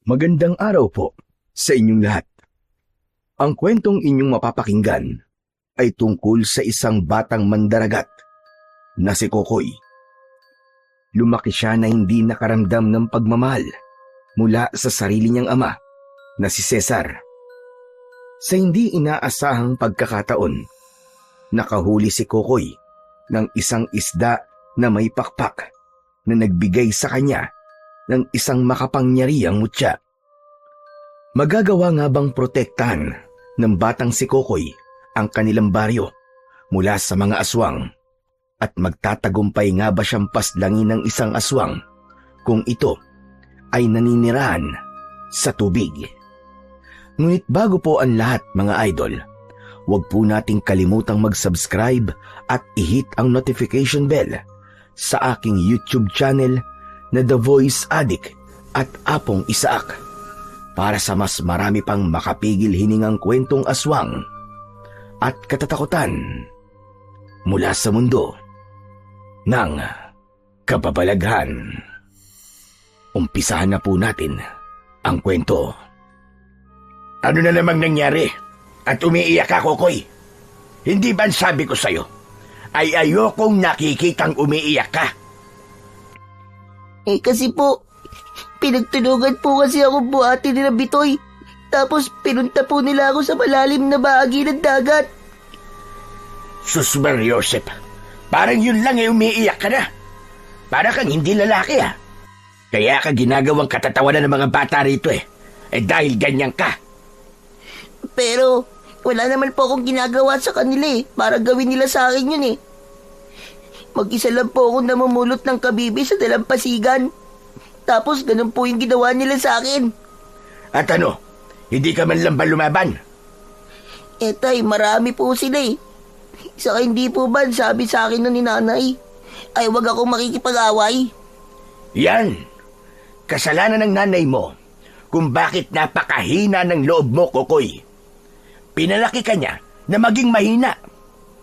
Magandang araw po sa inyong lahat. Ang kwentong inyong mapapakinggan ay tungkol sa isang batang mandaragat na si Kokoy. Lumaki siya na hindi nakaramdam ng pagmamahal mula sa sarili niyang ama na si Cesar. Sa hindi inaasahang pagkakataon, nakahuli si Kokoy ng isang isda na may pakpak na nagbigay sa kanya ng isang makapangyarihang mutya. Magagawa nga bang protektahan ng batang si Kokoy ang kanilang baryo mula sa mga aswang? At magtatagumpay nga ba siyang paslangin ng isang aswang kung ito ay naninirahan sa tubig? Ngunit bago po ang lahat mga idol, huwag po nating kalimutang mag-subscribe at i-hit ang notification bell sa aking YouTube channel na The Voice Addict at Apong Isaak para sa mas marami pang makapigil hiningang kwentong aswang at katatakutan mula sa mundo ng kababalaghan. Umpisahan na po natin ang kwento. Ano na namang nangyari? At umiiyak ka, Kokoy? Hindi ba sabi ko sa'yo ay ayokong nakikitang umiiyak ka? Kasi po, pinagtulungan po kasi ako buhati nila Bitoy. Tapos pinunta po nila ako sa malalim na bahagi ng dagat. Susmar, Joseph. Parang yun lang umiiyak ka na. Para kang hindi lalaki Kaya ka ginagawang katatawanan ng mga bata rito dahil ganyan ka. Pero wala naman po akong ginagawa sa kanila para gawin nila sa akin yun Mag-isa lang po akong namumulot ng kabibi sa dalampasigan. Tapos ganun po yung ginawa nila sa akin. At ano? Hindi ka man lang ba lumaban? Tay, marami po sila Saka hindi po ba sabi sa akin nun ni nanay ay wag akong makikipag-away? Yan. Kasalanan ng nanay mo kung bakit napakahina ng loob mo, Kokoy. Pinalaki ka niya na maging mahina.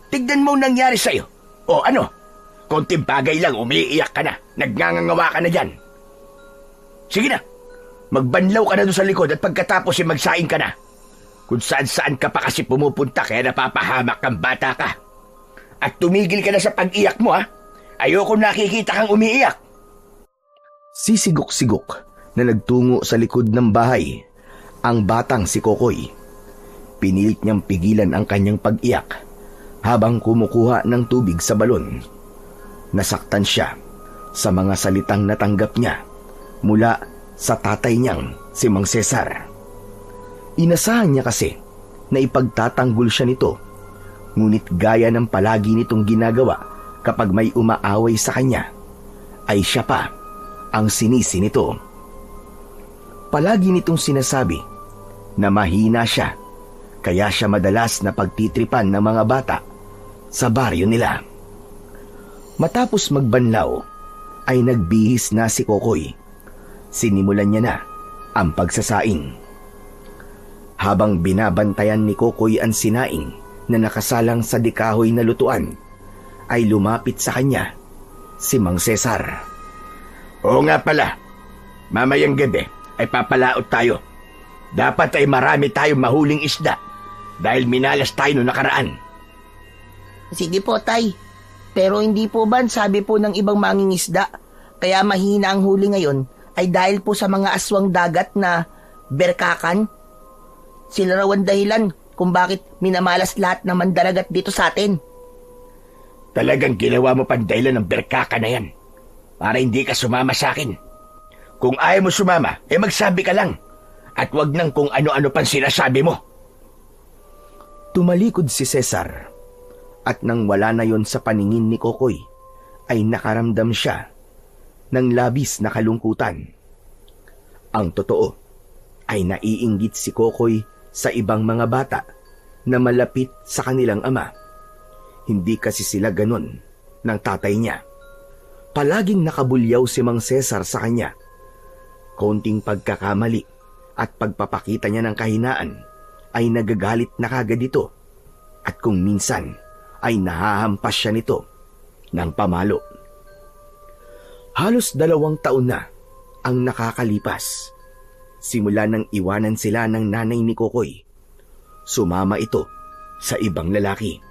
Tignan mo nangyari sa'yo. O ano? Konting bagay lang, umiiyak ka na. Nagngangawa ka na dyan. Sige na. Magbanlaw ka na doon sa likod at pagkatapos magsaing ka na. Kung saan-saan ka pa kasi pumupunta kaya napapahamak kang bata ka. At tumigil ka na sa pag-iyak mo Ayoko nakikita kang umiiyak. Sisigok-sigok na nagtungo sa likod ng bahay ang batang si Kokoy. Pinilit niyang pigilan ang kanyang pag-iyak habang kumukuha ng tubig sa balon. Nasaktan siya sa mga salitang natanggap niya mula sa tatay niyang si Mang Cesar. Inasahan niya kasi na ipagtatanggol siya nito, ngunit gaya ng palagi nitong ginagawa kapag may umaaway sa kanya, ay siya pa ang sinisi nito. Palagi nitong sinasabi na mahina siya, kaya siya madalas na pagtitripan ng mga bata sa baryo nila. Matapos magbanlaw, ay nagbihis na si Kokoy. Sinimulan niya na ang pagsasaing. Habang binabantayan ni Kokoy ang sinaing na nakasalang sa dikahoy na lutuan, ay lumapit sa kanya si Mang Cesar. Oo nga pala, mamayang gabi ay papalaot tayo. Dapat ay marami tayong mahuling isda dahil minalas tayo noong nakaraan. Sige po, Tay. Pero hindi po ba sabi po ng ibang mangingisda kaya mahina ang huli ngayon ay dahil po sa mga aswang dagat na berkakan? Sila raw ang dahilan kung bakit minamalas lahat ng mandaragat dito sa atin. Talagang ginawa mo pang dahilan ng berkaka na yan para hindi ka sumama sa akin. Kung ayaw mo sumama, magsabi ka lang at wag nang kung ano-ano pang sinasabi mo. Tumalikod si Cesar at nang wala na yon sa paningin ni Kokoy, ay nakaramdam siya ng labis na kalungkutan. Ang totoo ay naiinggit si Kokoy sa ibang mga bata na malapit sa kanilang ama. Hindi kasi sila ganon ng tatay niya. Palaging nakabulyaw si Mang Cesar sa kanya. Konting pagkakamali at pagpapakita niya ng kahinaan ay nagagalit na kagad ito. At kung minsan ay nahahampas siya nito ng pamalo. Halos 2 taon na ang nakakalipas. simula nang iwanan sila ng nanay ni Kokoy, sumama ito sa ibang lalaki.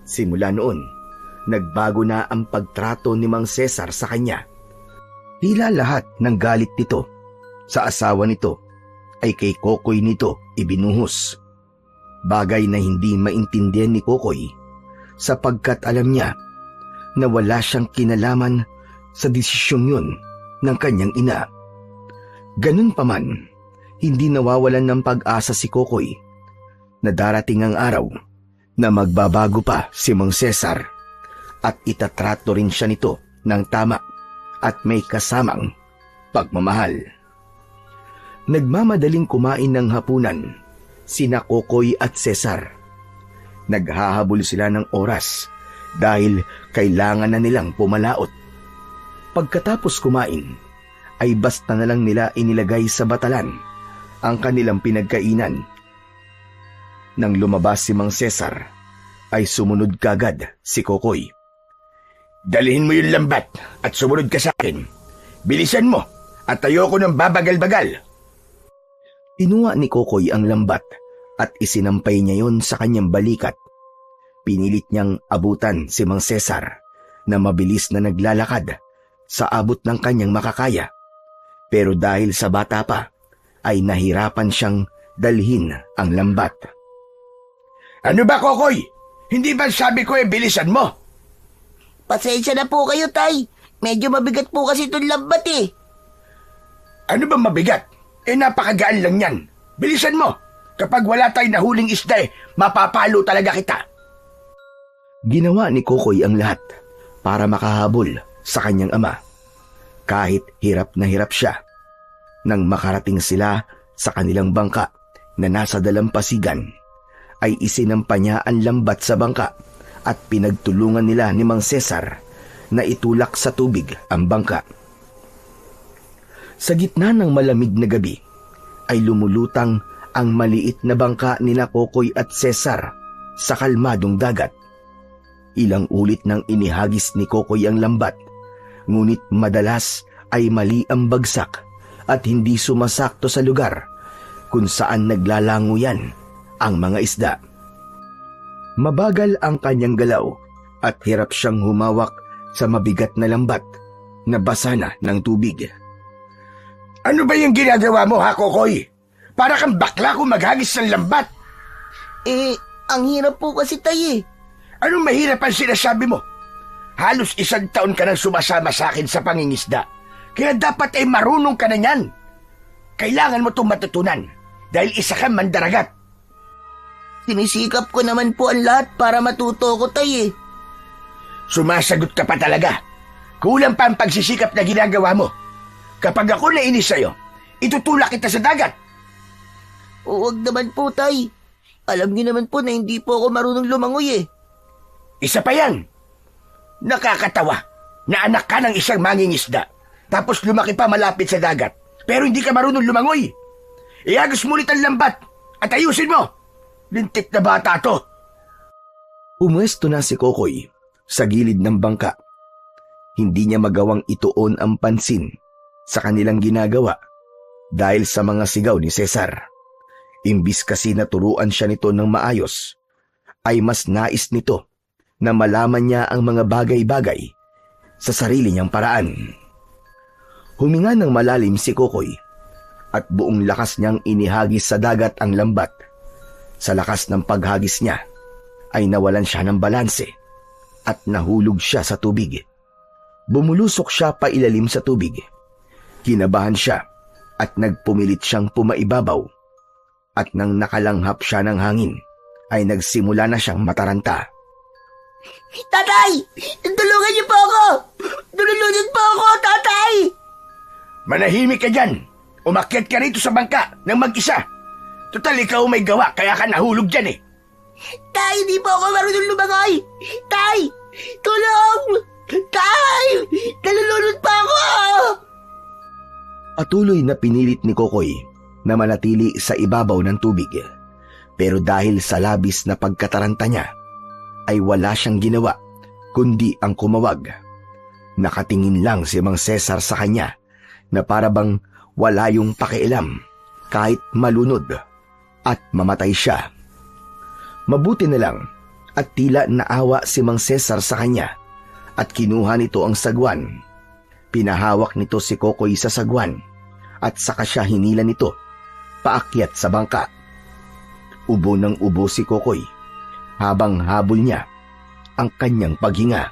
Simula noon, nagbago na ang pagtrato ni Mang Cesar sa kanya. Tila lahat ng galit nito sa asawa nito ay kay Kokoy nito ibinuhos. Bagay na hindi maintindihan ni Kokoy sapagkat alam niya na wala siyang kinalaman sa desisyong yun ng kanyang ina. Ganun pa man, hindi nawawalan ng pag-asa si Kokoy na darating ang araw na magbabago pa si Mang Cesar at itatrato rin siya nito ng tama at may kasamang pagmamahal. Nagmamadaling kumain ng hapunan sina Kokoy at Cesar. Naghahabol sila ng oras dahil kailangan na nilang pumalaot. Pagkatapos kumain, ay basta na lang nila inilagay sa batalan ang kanilang pinagkainan. Nang lumabas si Mang Cesar, ay sumunod kagad si Kokoy. Dalhin mo yung lambat at sumunod ka sa akin. Bilisan mo at ayoko ng babagal-bagal. Inuha ni Kokoy ang lambat at isinampay niya yon sa kanyang balikat. Pinilit niyang abutan si Mang Cesar na mabilis na naglalakad sa abot ng kanyang makakaya. Pero dahil sa bata pa, ay nahirapan siyang dalhin ang lambat. Ano ba, Kokoy? Hindi ba sabi ko bilisan mo? Pasensya na po kayo, Tay. Medyo mabigat po kasi itong lambat eh. Ano ba mabigat? Napakagaan lang yan. Bilisan mo. Kapag wala tayong nahuling isda mapapalo talaga kita. Ginawa ni Kokoy ang lahat para makahabol sa kanyang ama. Kahit hirap na hirap siya. Nang makarating sila sa kanilang bangka na nasa dalampasigan, ay isinampa niya ang lambat sa bangka at pinagtulungan nila ni Mang Cesar na itulak sa tubig ang bangka. Sa gitna ng malamig na gabi, ay lumulutang ang maliit na bangka nila Kokoy at Cesar sa kalmadong dagat. Ilang ulit nang inihagis ni Kokoy ang lambat, ngunit madalas ay mali ang bagsak at hindi sumasakto sa lugar kung saan naglalango yan ang mga isda. Mabagal ang kanyang galaw at hirap siyang humawak sa mabigat na lambat na basa na ng tubig. Ano ba yung ginagawa mo, ha, Kokoy? Para kang bakla kung maghagis ng lambat. Ang hirap po kasi, Tay eh. Anong mahirap ang sinasabi mo? Halos 1 taon ka nang sumasama sa akin sa pangingisda. Kaya dapat marunong ka na yan. Kailangan mo itong matutunan dahil isa kang mandaragat. Sinisikap ko naman po ang lahat para matuto ko, Tay eh. Sumasagot ka pa talaga. Kulang pa ang pagsisikap na ginagawa mo. Kapag ako nainis sa'yo, itutulak kita sa dagat. Huwag naman po, Tay. Alam niyo naman po na hindi po ako marunong lumangoy eh. Isa pa yan. Nakakatawa na anak ka ng isang mangingisda, tapos lumaki pa malapit sa dagat, pero hindi ka marunong lumangoy. Iagos mo ulit ang lambat at ayusin mo. Lintik na bata to. Umwesto na si Kokoy sa gilid ng bangka. Hindi niya magawang ituon ang pansin sa kanilang ginagawa dahil sa mga sigaw ni Cesar. Imbis kasi naturuan siya nito ng maayos, ay mas nais nito na malaman niya ang mga bagay-bagay sa sarili niyang paraan. Huminga ng malalim si Kokoy at buong lakas niyang inihagis sa dagat ang lambat. Sa lakas ng paghagis niya ay nawalan siya ng balanse at nahulog siya sa tubig. Bumulusok siya pailalim sa tubig. Kinabahan siya at nagpumilit siyang pumaibabaw. At nang nakalanghap siya ng hangin, ay nagsimula na siyang mataranta. Tatay! Tulungan niyo po ako! Tulungan po ako, Tatay! Manahimik ka dyan. Umakyat ka rito sa bangka ng mag-isa. Total, ikaw may gawa, kaya ka nahulog dyan eh. Tay, hindi po ako marunong lumangoy! Tay! Tulong! Tay! Nalulunod pa ako! Patuloy na pinilit ni Kokoy na manatili sa ibabaw ng tubig. Pero dahil sa labis na pagkataranta niya, ay wala siyang ginawa kundi ang kumawag. Nakatingin lang si Mang Cesar sa kanya na para bang wala yung pakialam kahit malunod at mamatay siya. Mabuti na lang at tila naawa si Mang Cesar sa kanya at kinuha nito ang sagwan. Pinahawak nito si Kokoy sa sagwan at saka siya hinila nito paakyat sa bangka. Ubo ng ubo si Kokoy habang habol niya ang kanyang paghinga.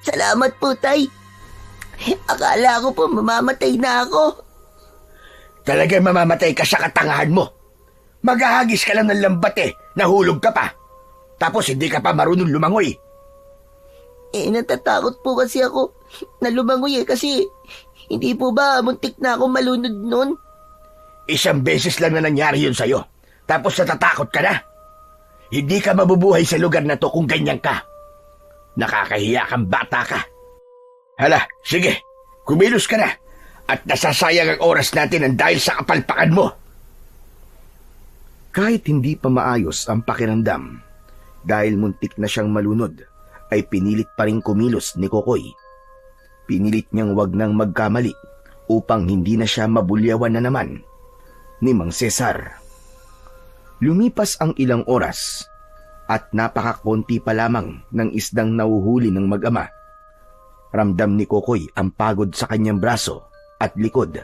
Salamat po, Tay. Akala ko po mamamatay na ako. Talagang mamamatay ka sa katangahan mo. Maghahagis ka lang ng lambat nahulog ka pa. Tapos hindi ka pa marunong lumangoy. Natatakot po kasi ako na lumangoy kasi hindi po ba muntik na ako malunod nun? Isang beses lang na nangyari yun sa'yo. Tapos natatakot ka na. Hindi ka mabubuhay sa lugar na to kung ganyan ka. Nakakahiya kang bata ka. Hala, sige, kumilos ka na. At nasasayang ang oras natin ang dahil sa kapalpakan mo. Kahit hindi pa maayos ang pakiramdam, dahil muntik na siyang malunod, ay pinilit pa rin kumilos ni Kokoy. Pinilit niyang wag nang magkamali upang hindi na siya mabulyawan na naman ni Mang Cesar. Lumipas ang ilang oras at napakakonti pa lamang ng isdang nahuhuli ng mag-ama. Ramdam ni Kokoy ang pagod sa kanyang braso at likod,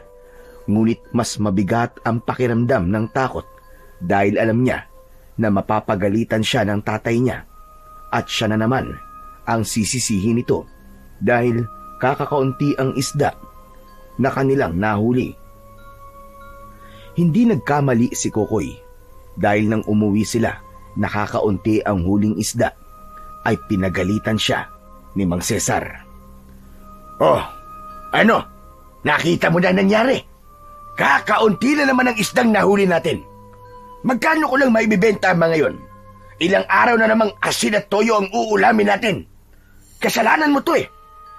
ngunit mas mabigat ang pakiramdam ng takot dahil alam niya na mapapagalitan siya ng tatay niya at siya na naman ang sisisihin nito dahil kakakaunti ang isda na kanilang nahuli. Hindi nagkamali si Kokoy dahil nang umuwi sila nakakaunti ang huling isda ay pinagalitan siya ni Mang Cesar. Oh, ano? Nakita mo na nangyari? Kakaunti na naman ang isdang nahuli natin. Magkano ko lang maibibenta mga yon? Ilang araw na namang asin at toyo ang uulamin natin. Kasalanan mo to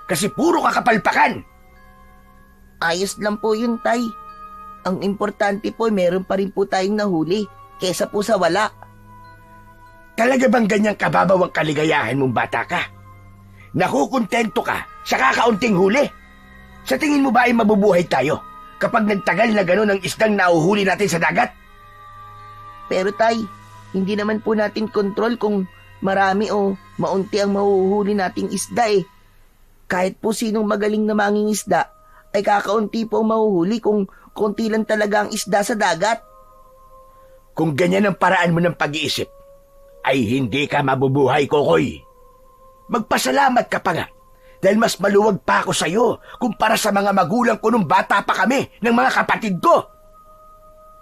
kasi puro kakapalpakan. Ayos lang po yun, Tay. Ang importante po, meron pa rin po tayong nahuli kesa po sa wala. Talaga bang ganyang kababaw ang kaligayahan mong bata ka? Nakukontento ka sa kakaunting huli? Sa tingin mo ba ay mabubuhay tayo kapag nagtagal na gano'n ang isdang nauhuli natin sa dagat? Pero Tay, hindi naman po natin kontrol kung marami o maunti ang mahuhuli nating isda Kahit po sinong magaling na mangingisda ay kakaunti po ang mahuhuli kung konti lang talaga ang isda sa dagat. Kung ganyan ang paraan mo ng pag-iisip, ay hindi ka mabubuhay, Kokoy. Magpasalamat ka pa nga dahil mas maluwag pa ako sa'yo kumpara sa mga magulang ko nung bata pa kami ng mga kapatid ko.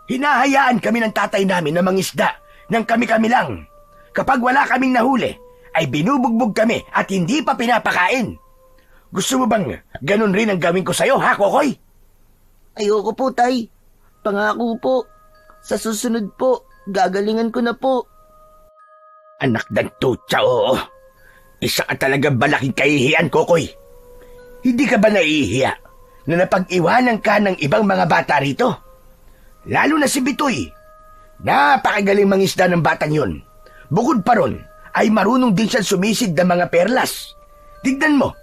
Hinahayaan kami ng tatay namin na mangisda ng kami-kami lang. Kapag wala kaming nahuli, ay binubugbog kami at hindi pa pinapakain. Gusto mo bang ganun rin ang gawin ko sa'yo, ha, Kokoy? Ayoko po, Tay. Pangako po. Sa susunod po, gagalingan ko na po. Anak ng tutsa, oo. Isa ka talaga malaking kahihiyan, Kokoy. Hindi ka ba naiihiya na napag-iwanan ka ng ibang mga bata rito? Lalo na si Bitoy. Napakagaling mangisda ng batang yun. Bukod pa ron, ay marunong din siyang sumisid ng mga perlas. Tignan mo,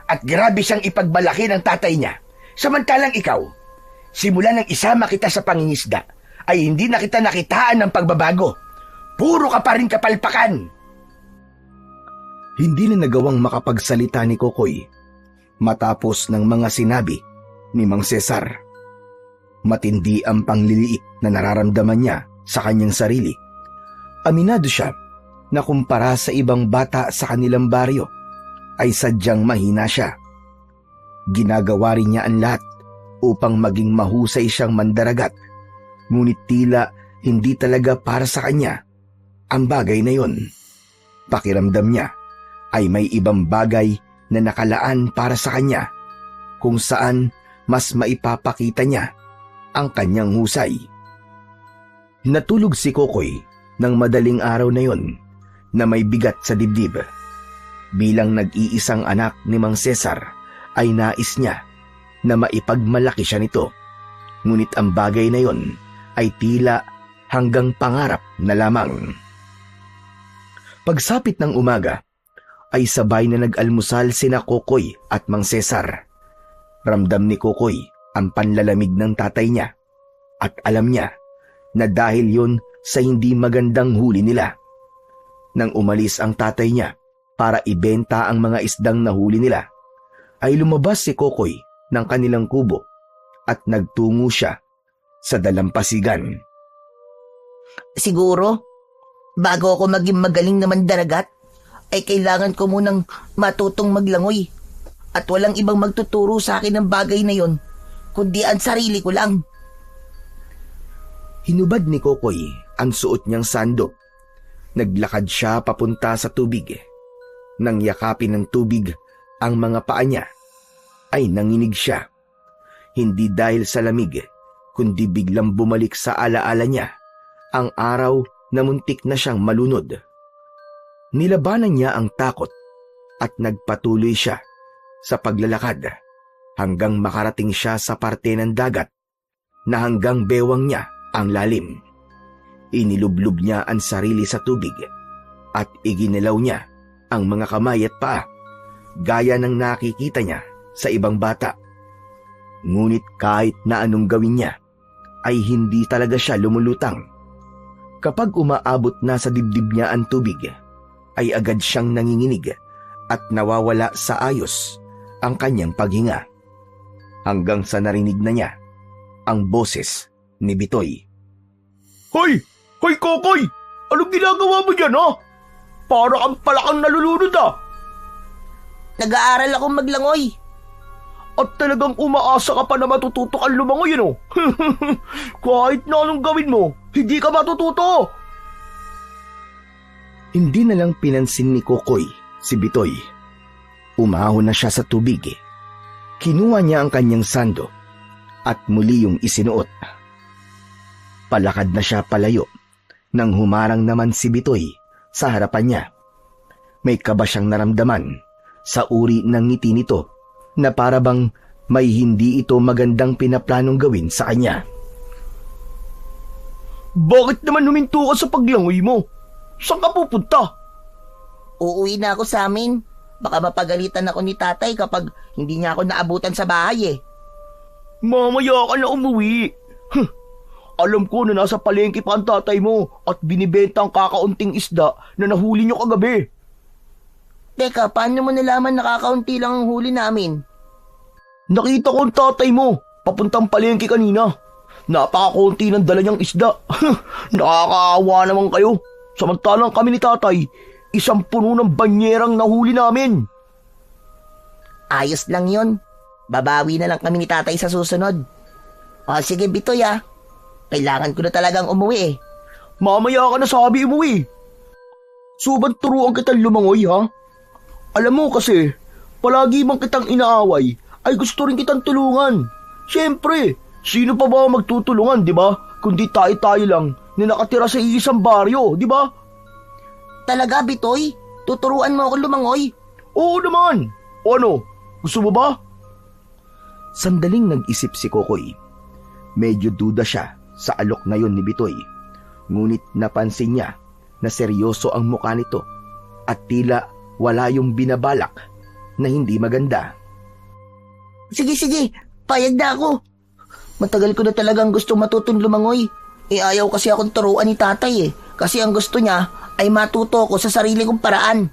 at grabe siyang ipagmalaki ng tatay niya. Samantalang ikaw, simula nang isama kita sa pangingisda, ay hindi na kita nakitaan ng pagbabago. Puro ka pa rin kapalpakan. Hindi na nagawang makapagsalita ni Kokoy matapos ng mga sinabi ni Mang Cesar. Matindi ang pangliliit na nararamdaman niya sa kanyang sarili. Aminado siya na kumpara sa ibang bata sa kanilang baryo, ay sadyang mahina siya. Ginagawa rin niya ang lahat upang maging mahusay siyang mandaragat, ngunit tila hindi talaga para sa kanya ang bagay na yon. Pakiramdam niya ay may ibang bagay na nakalaan para sa kanya, kung saan mas maipapakita niya ang kanyang husay. Natulog si Kokoy ng madaling araw na yon na may bigat sa dibdib. Bilang nag-iisang anak ni Mang Cesar ay nais niya na maipagmalaki siya nito. Ngunit ang bagay na yon ay tila hanggang pangarap na lamang. Pagsapit ng umaga ay sabay na nag-almusal sina Kokoy at Mang Cesar. Ramdam ni Kokoy ang panlalamig ng tatay niya at alam niya na dahil yun sa hindi magandang huli nila. Nang umalis ang tatay niya para ibenta ang mga isdang nahuli nila, ay lumabas si Kokoy ng kanilang kubo at nagtungo siya sa dalampasigan. Siguro, bago ako maging magaling na mandaragat, ay kailangan ko munang matutong maglangoy at walang ibang magtuturo sa akin ng bagay na yon, kundi ang sarili ko lang. Hinubad ni Kokoy ang suot niyang sando. Naglakad siya papunta sa tubig. Nang yakapin ng tubig ang mga paa niya, ay nanginig siya. Hindi dahil sa lamig, kundi biglang bumalik sa alaala niya ang araw na muntik na siyang malunod. Nilabanan niya ang takot at nagpatuloy siya sa paglalakad hanggang makarating siya sa parte ng dagat na hanggang bewang niya ang lalim. Inilublob niya ang sarili sa tubig at iginilaw niya ang mga kamay at paa gaya ng nakikita niya sa ibang bata. Ngunit kahit na anong gawin niya, ay hindi talaga siya lumulutang. Kapag umaabot na sa dibdib niya ang tubig, ay agad siyang nanginginig at nawawala sa ayos ang kanyang paghinga. Hanggang sa narinig na niya ang boses ni Bitoy. Hoy! Hoy, Kokoy! Anong ginagawa mo dyan, ha? Para kang palakang nalulunod, ha? Nag-aaral akong maglangoy. At talagang umaasa ka pa na matututo kang lumangoy, ano? Kahit na anong gawin mo, hindi ka matututo! Hindi na lang pinansin ni Kokoy si Bitoy. Umahon na siya sa tubig. Kinuha niya ang kanyang sando at muli yung isinuot. Palakad na siya palayo nang humarang naman si Bitoy sa harapan niya. May kaba siyang naramdaman sa uri ng ngiti nito na para bang may hindi ito magandang pinaplanong gawin sa kanya. Bakit naman huminto ka sa paglangoy mo? Saan ka pupunta? Uuwi na ako sa amin. Baka mapagalitan ako ni tatay kapag hindi niya ako naabutan sa bahay eh. Mamaya ka na umuwi. Alam ko na nasa palengke pa ang tatay mo at binibenta ang kakaunting isda na nahuli niyo kagabi. Teka, paano mo nalaman nakakaunti lang ang huli namin? Nakita ko ang tatay mo papuntang palengke kanina. Napakakunti ng dala niyang isda. Nakakaawa naman kayo. Samantalang kami ni tatay, isang puno ng banyerang nahuli namin. Ayos lang yon. Babawi na lang kami ni tatay sa susunod. O sige Bitoy ah. Kailangan ko na talagang umuwi eh. Mamaya ka na sabi umuwi. Suban turuan kitang lumangoy, ha? Alam mo kasi, palagi mang kitang inaaway, ay gusto rin kitang tulungan. Siyempre, sino pa ba magtutulungan, di ba? Kundi tayo-tayo lang na nakatira sa iisang baryo, di ba? Talaga Bitoy? Tuturuan mo ako lumangoy? Oo naman. O ano, gusto mo ba? Sandaling nag-isip si Kokoy. Medyo duda siya sa alok na yon ni Bitoy. Ngunit napansin niya na seryoso ang mukha nito at tila wala yung binabalak na hindi maganda. Sige, payag na ako. Matagal ko na talagang gusto matutong lumangoy. Ayaw kasi akong turuan ni tatay eh. Kasi ang gusto niya ay matuto ko sa sarili kong paraan.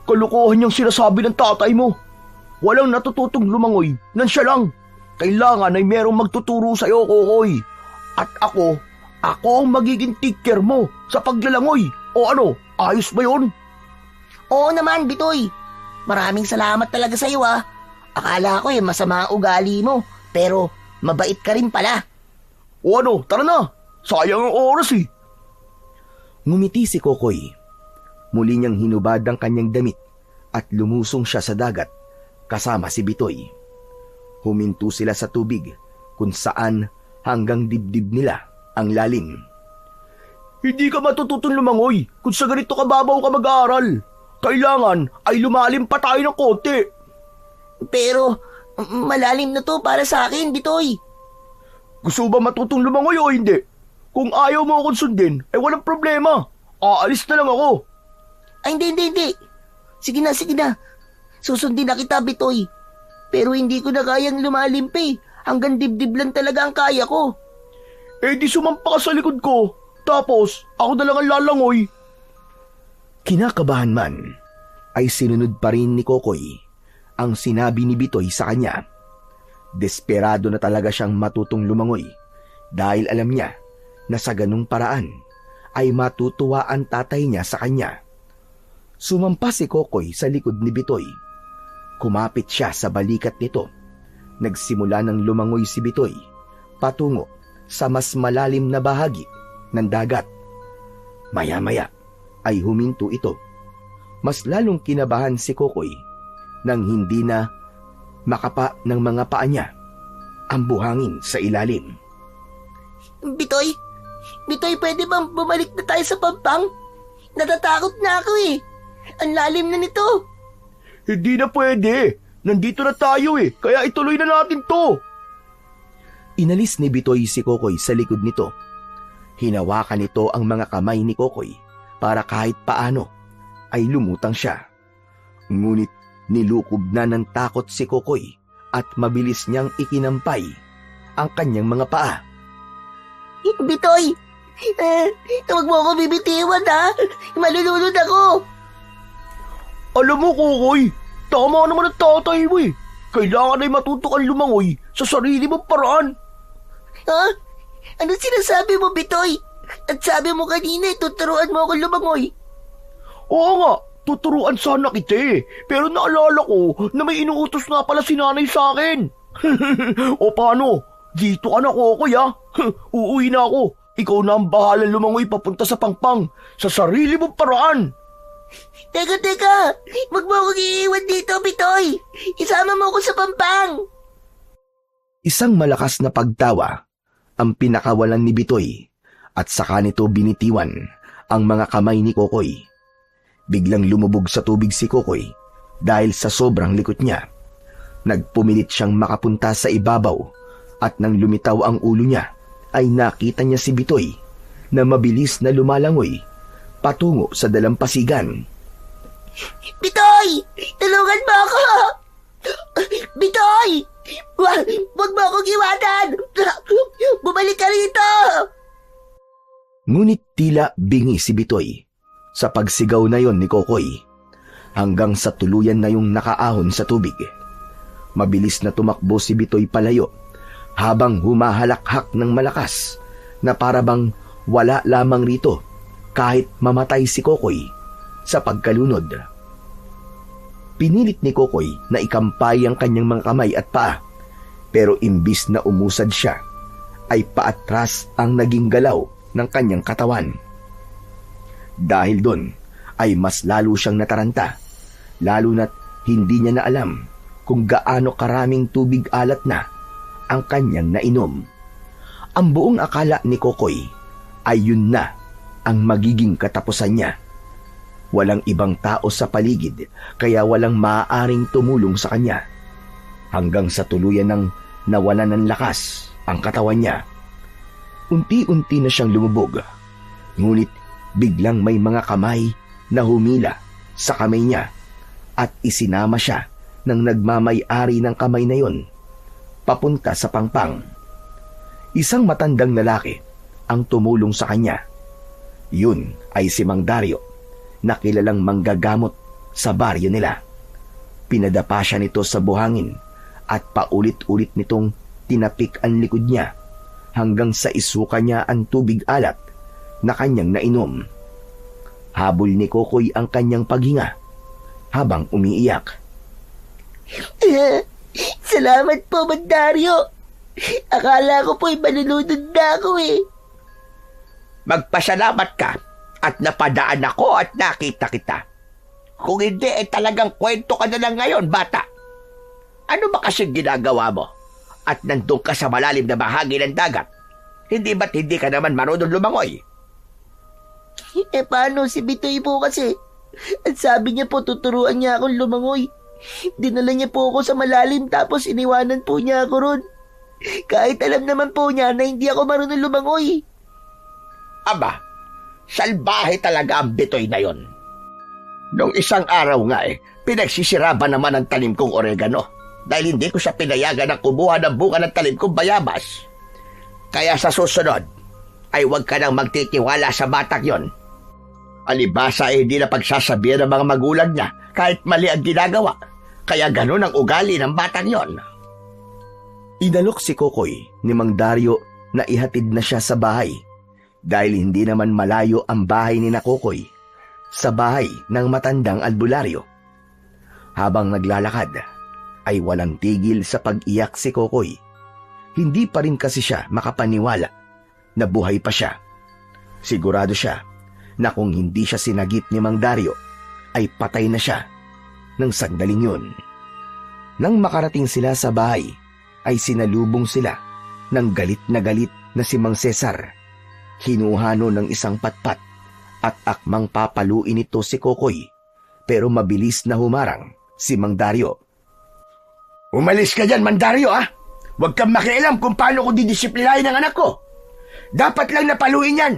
Kalokohan niyang sinasabi ng tatay mo. Walang natututong lumangoy nan siya lang. Kailangan ay merong magtuturo sa'yo, Kokoy. At ako ang magiging teacher mo sa paglalangoy. O ano, ayos ba yun? Oo naman, Bitoy. Maraming salamat talaga sa'yo ah. Akala ko masama ang ugali mo, pero mabait ka rin pala. O ano, tara na. Sayang ang oras eh. Ngumiti si Kokoy. Muli niyang hinubad ang kanyang damit at lumusong siya sa dagat kasama si Bitoy. Huminto sila sa tubig kung saan hanggang dibdib nila ang lalim. Hindi ka matututong lumangoy kung sa ganito kababaw ka mag-aaral. Kailangan ay lumalim pa tayo ng konti. Pero malalim na to para sa akin, Bitoy. Gusto ba matutong lumangoy o hindi? Kung ayaw mo akong sundin, ay walang problema. Aalis na lang ako. Ay, hindi. Sige na. Susundin na kita, Bitoy. Pero hindi ko na kayang lumalim pa eh. Hanggang dibdib lang talaga ang kaya ko. Eh di sumampa ka sa likod ko. Tapos, ako na lang ang lalangoy. Kinakabahan man, ay sinunod pa rin ni Kokoy ang sinabi ni Bitoy sa kanya. Desperado na talaga siyang matutong lumangoy dahil alam niya na sa ganung paraan ay matutuwa ang tatay niya sa kanya. Sumampa si Kokoy sa likod ni Bitoy. Kumapit siya sa balikat nito. Nagsimula ng lumangoy si Bitoy patungo sa mas malalim na bahagi ng dagat. Maya-maya ay huminto ito. Mas lalong kinabahan si Kokoy nang hindi na makapa ng mga paa niya ang buhangin sa ilalim. Bitoy, pwede bang bumalik na tayo sa Pampang? Natatakot na ako eh. Ang lalim na nito. Hindi na pwede. Nandito na tayo kaya ituloy na natin to. Inalis ni Bitoy si Kokoy sa likod nito. Hinawakan nito ang mga kamay ni Kokoy para kahit paano ay lumutang siya. Ngunit nilukob na ng takot si Kokoy at mabilis niyang ikinampay ang kanyang mga paa. Bitoy, huwag mo ako bibitiwan ha. Malulunod ako. Alam mo, Kokoy, tama naman ang tatay mo Kailangan ay matuto kang lumangoy sa sarili mong paraan. Ha? Ano sinasabi mo, Bitoy? At sabi mo kanina, tuturuan mo ako lumangoy. Oo nga, tuturuan sana kita pero naalala ko na may inuutos nga pala si nanay sa akin. O paano? Dito ka na, Kokoy Uuwi na ako. Ikaw na ang bahalang lumangoy papunta sa Pangpang sa sarili mong paraan. Teka, wag mo akong iiwan dito, Bitoy. Isama mo ako sa Pampang. Isang malakas na pagtawa ang pinakawalan ni Bitoy at saka nito binitiwan ang mga kamay ni Kokoy. Biglang lumubog sa tubig si Kokoy dahil sa sobrang likot niya. Nagpumilit siyang makapunta sa ibabaw at nang lumitaw ang ulo niya ay nakita niya si Bitoy na mabilis na lumalangoy patungo sa dalampasigan. Bitoy! Tulungan mo ako! Bitoy! Wag mo akong iwanan! Bumalik ka rito! Ngunit tila bingi si Bitoy sa pagsigaw na yon ni Kokoy hanggang sa tuluyan na yung nakaahon sa tubig. Mabilis na tumakbo si Bitoy palayo habang humahalakhak ng malakas na parabang wala lamang rito kahit mamatay si Kokoy sa pagkalunod. Pinilit ni Kokoy na ikampay ang kanyang mga kamay at paa, pero imbis na umusad siya, ay paatras ang naging galaw ng kanyang katawan. Dahil doon ay mas lalo siyang nataranta, lalo na't hindi niya na alam kung gaano karaming tubig alat na ang kanyang nainom. Ang buong akala ni Kokoy ay yun na ang magiging katapusan niya. Walang ibang tao sa paligid kaya walang maaaring tumulong sa kanya. Hanggang sa tuluyan ng nawalan ng lakas ang katawan niya. Unti-unti na siyang lumubog. Ngunit biglang may mga kamay na humila sa kamay niya at isinama siya ng nagmamay-ari ng kamay na yon papunta sa Pangpang. Isang matandang lalaki ang tumulong sa kanya. Yun ay si Mang Dario na kilalang manggagamot sa baryo nila. Pinadapa siya nito sa buhangin at paulit-ulit nitong tinapik ang likod niya hanggang sa isuka niya ang tubig alat na kanyang nainom. Habol ni Kokoy ang kanyang paghinga habang umiiyak. Salamat po, Mandario. Akala ko po'y malulunod na ako Magpasalamat ka at napadaan ako at nakita kita. Kung hindi, talagang kwento ka na lang ngayon, bata. Ano ba kasing ginagawa mo? At nandun ka sa malalim na bahagi ng dagat. Hindi ba't hindi ka naman marunong lumangoy? Paano si Bitoy po kasi? At sabi niya po tuturuan niya akong lumangoy. Dinala niya po ako sa malalim tapos iniwanan po niya ako ron. Kahit alam naman po niya na hindi ako marunong lumangoy. Aba, salbahe talaga ang Bitoy na yon. Nung isang araw nga pinagsisiraba naman ang tanim kong oregano. dahil hindi ko siya pinayagan ng kumuha ng bunga ng talim kong bayabas. Kaya sa susunod, ay huwag ka nang magtitiwala sa batang yon. Alibasa ay hindi na pagsasabihan ng mga magulang niya kahit mali ang ginagawa. Kaya ganun ang ugali ng batang yon. Inalok si Kokoy ni Mang Dario na ihatid na siya sa bahay dahil hindi naman malayo ang bahay ni na Kokoy sa bahay ng matandang albularyo. Habang naglalakad, ay walang tigil sa pag-iyak si Kokoy. Hindi pa rin kasi siya makapaniwala na buhay pa siya. Sigurado siya na kung hindi siya sinagip ni Mang Dario, ay patay na siya ng sandaling yun. Nang makarating sila sa bahay, ay sinalubong sila ng galit na si Mang Cesar. Hinuhano ng isang patpat at akmang papaluin ito si Kokoy, pero mabilis na humarang si Mang Dario. Umalis ka dyan, Mang Dario, ah! Huwag kang makialam kung paano ko didisiplinahin ang anak ko. Dapat lang napaluin yan.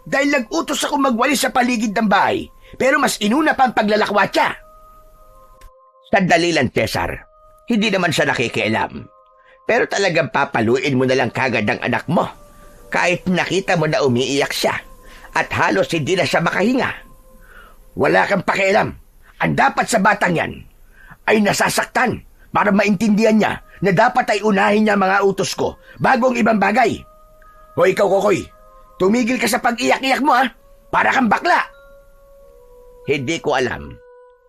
Dahil nag-utos ako magwalis sa paligid ng bahay, pero mas inuna pa ang paglalakwatsa. Sandali lang, Cesar. Hindi naman siya nakikialam. Pero talagang papaluin mo na lang kagad ang anak mo. Kahit nakita mo na umiiyak siya at halos hindi na siya makahinga. Wala kang pakialam. Ang dapat sa batang yan ay nasasaktan para maintindihan niya na dapat ay unahin niya mga utos ko bago ang ibang bagay. O ikaw, Kokoy, tumigil ka sa pag-iyak-iyak mo, ha? Para kang bakla. Hindi ko alam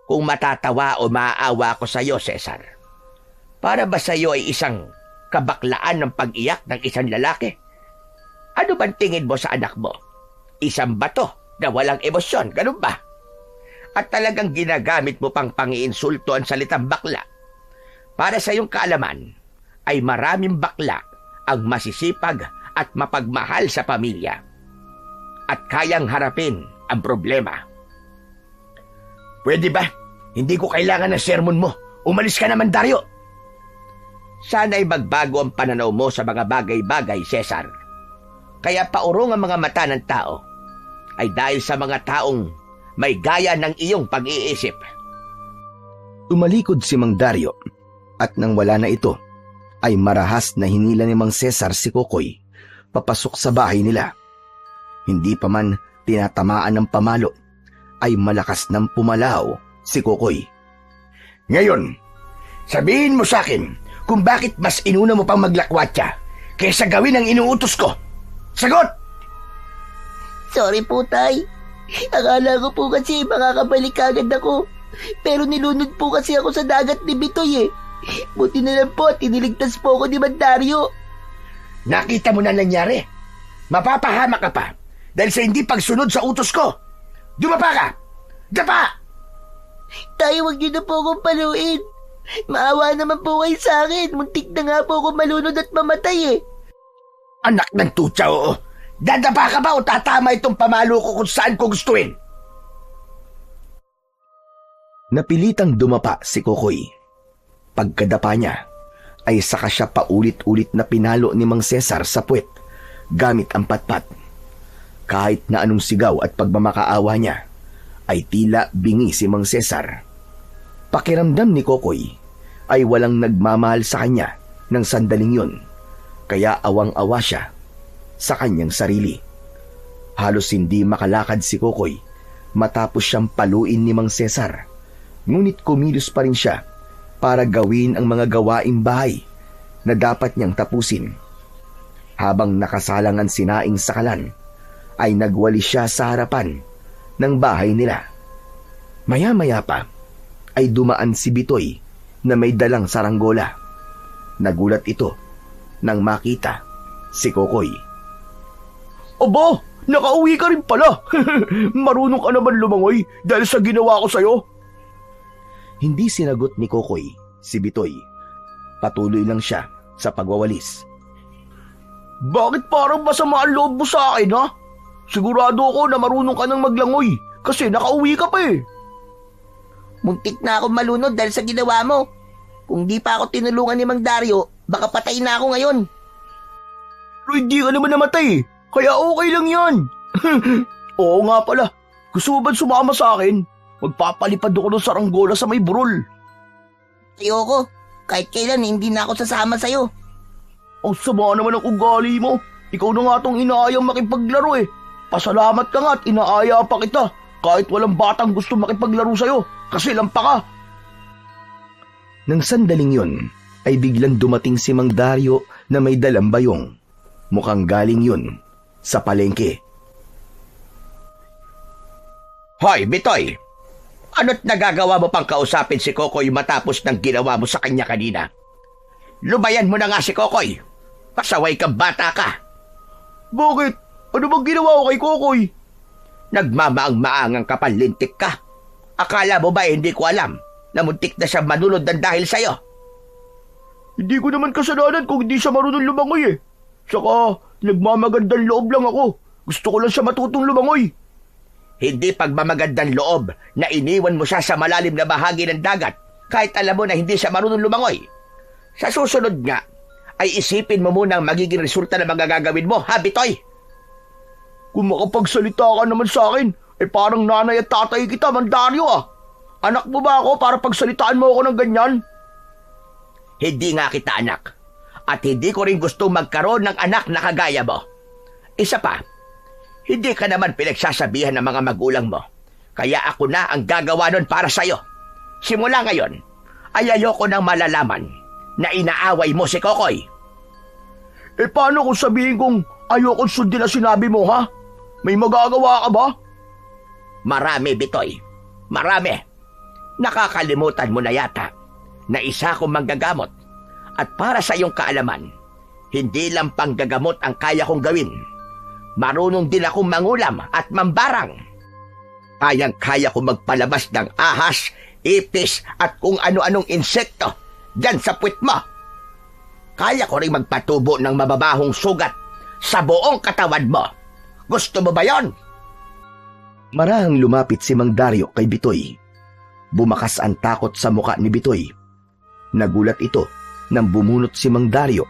kung matatawa o maaawa ko sa iyo, Cesar. Para ba sa iyo ay isang kabaklaan ng pag-iyak ng isang lalaki? Ano bang tingin mo sa anak mo? Isang bato na walang emosyon, ganun ba? At talagang ginagamit mo pang pangiinsulto ang salitang bakla. Para sa iyong kaalaman, ay maraming bakla ang masisipag at mapagmahal sa pamilya at kayang harapin ang problema. Pwede ba? Hindi ko kailangan ng sermon mo. Umalis ka naman, Dario. Sana'y magbago ang pananaw mo sa mga bagay-bagay, Cesar. Kaya paurong ang mga mata ng tao ay dahil sa mga taong may gaya ng iyong pag-iisip. Tumalikod si Mang Dario at nang wala na ito, ay marahas na hinila ni Mang Cesar si Kokoy papasok sa bahay nila. Hindi pa man tinatamaan ng pamalo, ay malakas nang pumalaw si Kokoy. Ngayon, sabihin mo sa akin kung bakit mas inuna mo pang maglakwatsa kaysa gawin ang inuutos ko. Sagot! Sorry po, Tay. Akala ko po kasi makakabalik agad ako. Pero nilunod po kasi ako sa dagat ni Bitoy eh. Buti na lang po at iniligtas po ako ni Mang Dario. Nakita mo na nangyari. Mapapahamak ka pa dahil sa hindi pagsunod sa utos ko. Dumapa ka! Dapa! Tayo, wag niyo na po akong paluin. Maawa naman po kayo sa akin. Muntik na nga po ako malunod at mamatay eh. Anak ng tutsa, oo. Dadapa ka ba o tatama itong pamalo ko kung saan ko gustuin? Napilitang dumapa si Kokoy. Pagkadapa niya, ay saka siya paulit-ulit na pinalo ni Mang Cesar sa puwet gamit ang patpat. Kahit na anong sigaw at pagmamakaawa niya, ay tila bingi si Mang Cesar. Pakiramdam ni Kokoy ay walang nagmamahal sa kanya ng sandaling yun, kaya awang-awa siya sa kanyang sarili. Halos hindi makalakad si Kokoy matapos siyang paluin ni Mang Cesar, ngunit kumilos pa rin siya para gawin ang mga gawaing bahay na dapat niyang tapusin. Habang nakasalangan si Naing sa kalan, ay nagwali siya sa harapan ng bahay nila. Maya-maya pa ay dumaan si Bitoy na may dalang saranggola. Nagulat ito nang makita si Kokoy. Aba, nakauwi ka rin pala. Marunong ka naman lumangoy dahil sa ginawa ko sa'yo. Hindi sinagot ni Kokoy si Bitoy. Patuloy lang siya sa pagwawalis. Bakit parang masama ang loob mo sa akin, ha? Sigurado ako na marunong ka nang maglangoy kasi nakauwi ka pa eh. Muntik na ako malunod dahil sa ginawa mo. Kung di pa ako tinulungan ni Mang Dario, baka patay na ako ngayon. Pero hindi ka naman namatay eh. Kaya okay lang yan. Oo nga pala. Gusto mo ba sumama sa akin? Magpapalipad ako ng saranggola sa may burol. Ayoko. Kahit kailan hindi na ako sasama sa'yo. Ang sama naman ang ugali mo. Ikaw na nga tong inaayang makipaglaro eh. Pasalamat ka nga at inaaya pa kita. Kahit walang batang gusto makipaglaro sa'yo. Kasi lampa ka. Nang sandaling yun, ay biglang dumating si Mang Dario na may dalang bayong. Mukhang galing yun sa palengke. Hoy, Bitoy! Ano't nagagawa mo pang kausapin si Kokoy matapos ng ginawa mo sa kanya kanina? Lubayan mo na nga si Kokoy. Pasaway kang bata ka. Bakit? Ano bang ginawa ko kay Kokoy? Nagmamaang-maangang kapalintik ka. Akala mo ba hindi ko alam na muntik na siya manunod ng dahil sa'yo? Hindi ko naman kasalanan kung hindi siya marunong lumangoy eh. Saka, nagmamagandang loob lang ako. Gusto ko lang siya matutong lumangoy. Hindi pagmamagandang loob na iniwan mo siya sa malalim na bahagi ng dagat kahit alam mo na hindi siya marunong lumangoy. Sa susunod nga, ay isipin mo muna ang magiging resulta ng mga gagawin mo, ha, Bitoy? Kung makapagsalita ka naman sa akin, parang nanay at tatay kita, Mandario ah. Anak mo ba ako para pagsalitaan mo ako ng ganyan? Hindi nga kita anak. At hindi ko rin gustong magkaroon ng anak na kagaya mo. Isa pa, hindi ka naman pinagsasabihan ng mga magulang mo. Kaya ako na ang gagawa nun para sa'yo. Simula ngayon, ay ayoko nang malalaman na inaaway mo si Kokoy. Paano kung sabihin kong ayoko sundin na sinabi mo, ha? May magagawa ka ba? Marami, Bitoy. Marami. Nakakalimutan mo na yata na isa akong manggagamot. At para sa iyong kaalaman, hindi lang panggagamot ang kaya kong gawin. Marunong din akong mangulam at mambarang. Kayang-kaya kong magpalabas ng ahas, ipis at kung ano-anong insekto dyan sa puwit mo. Kaya ko rin magpatubo ng mababahong sugat sa buong katawan mo. Gusto mo ba yon? Marahang lumapit si Mang Dario kay Bitoy. Bumakas ang takot sa muka ni Bitoy. Nagulat ito nang bumunot si Mang Dario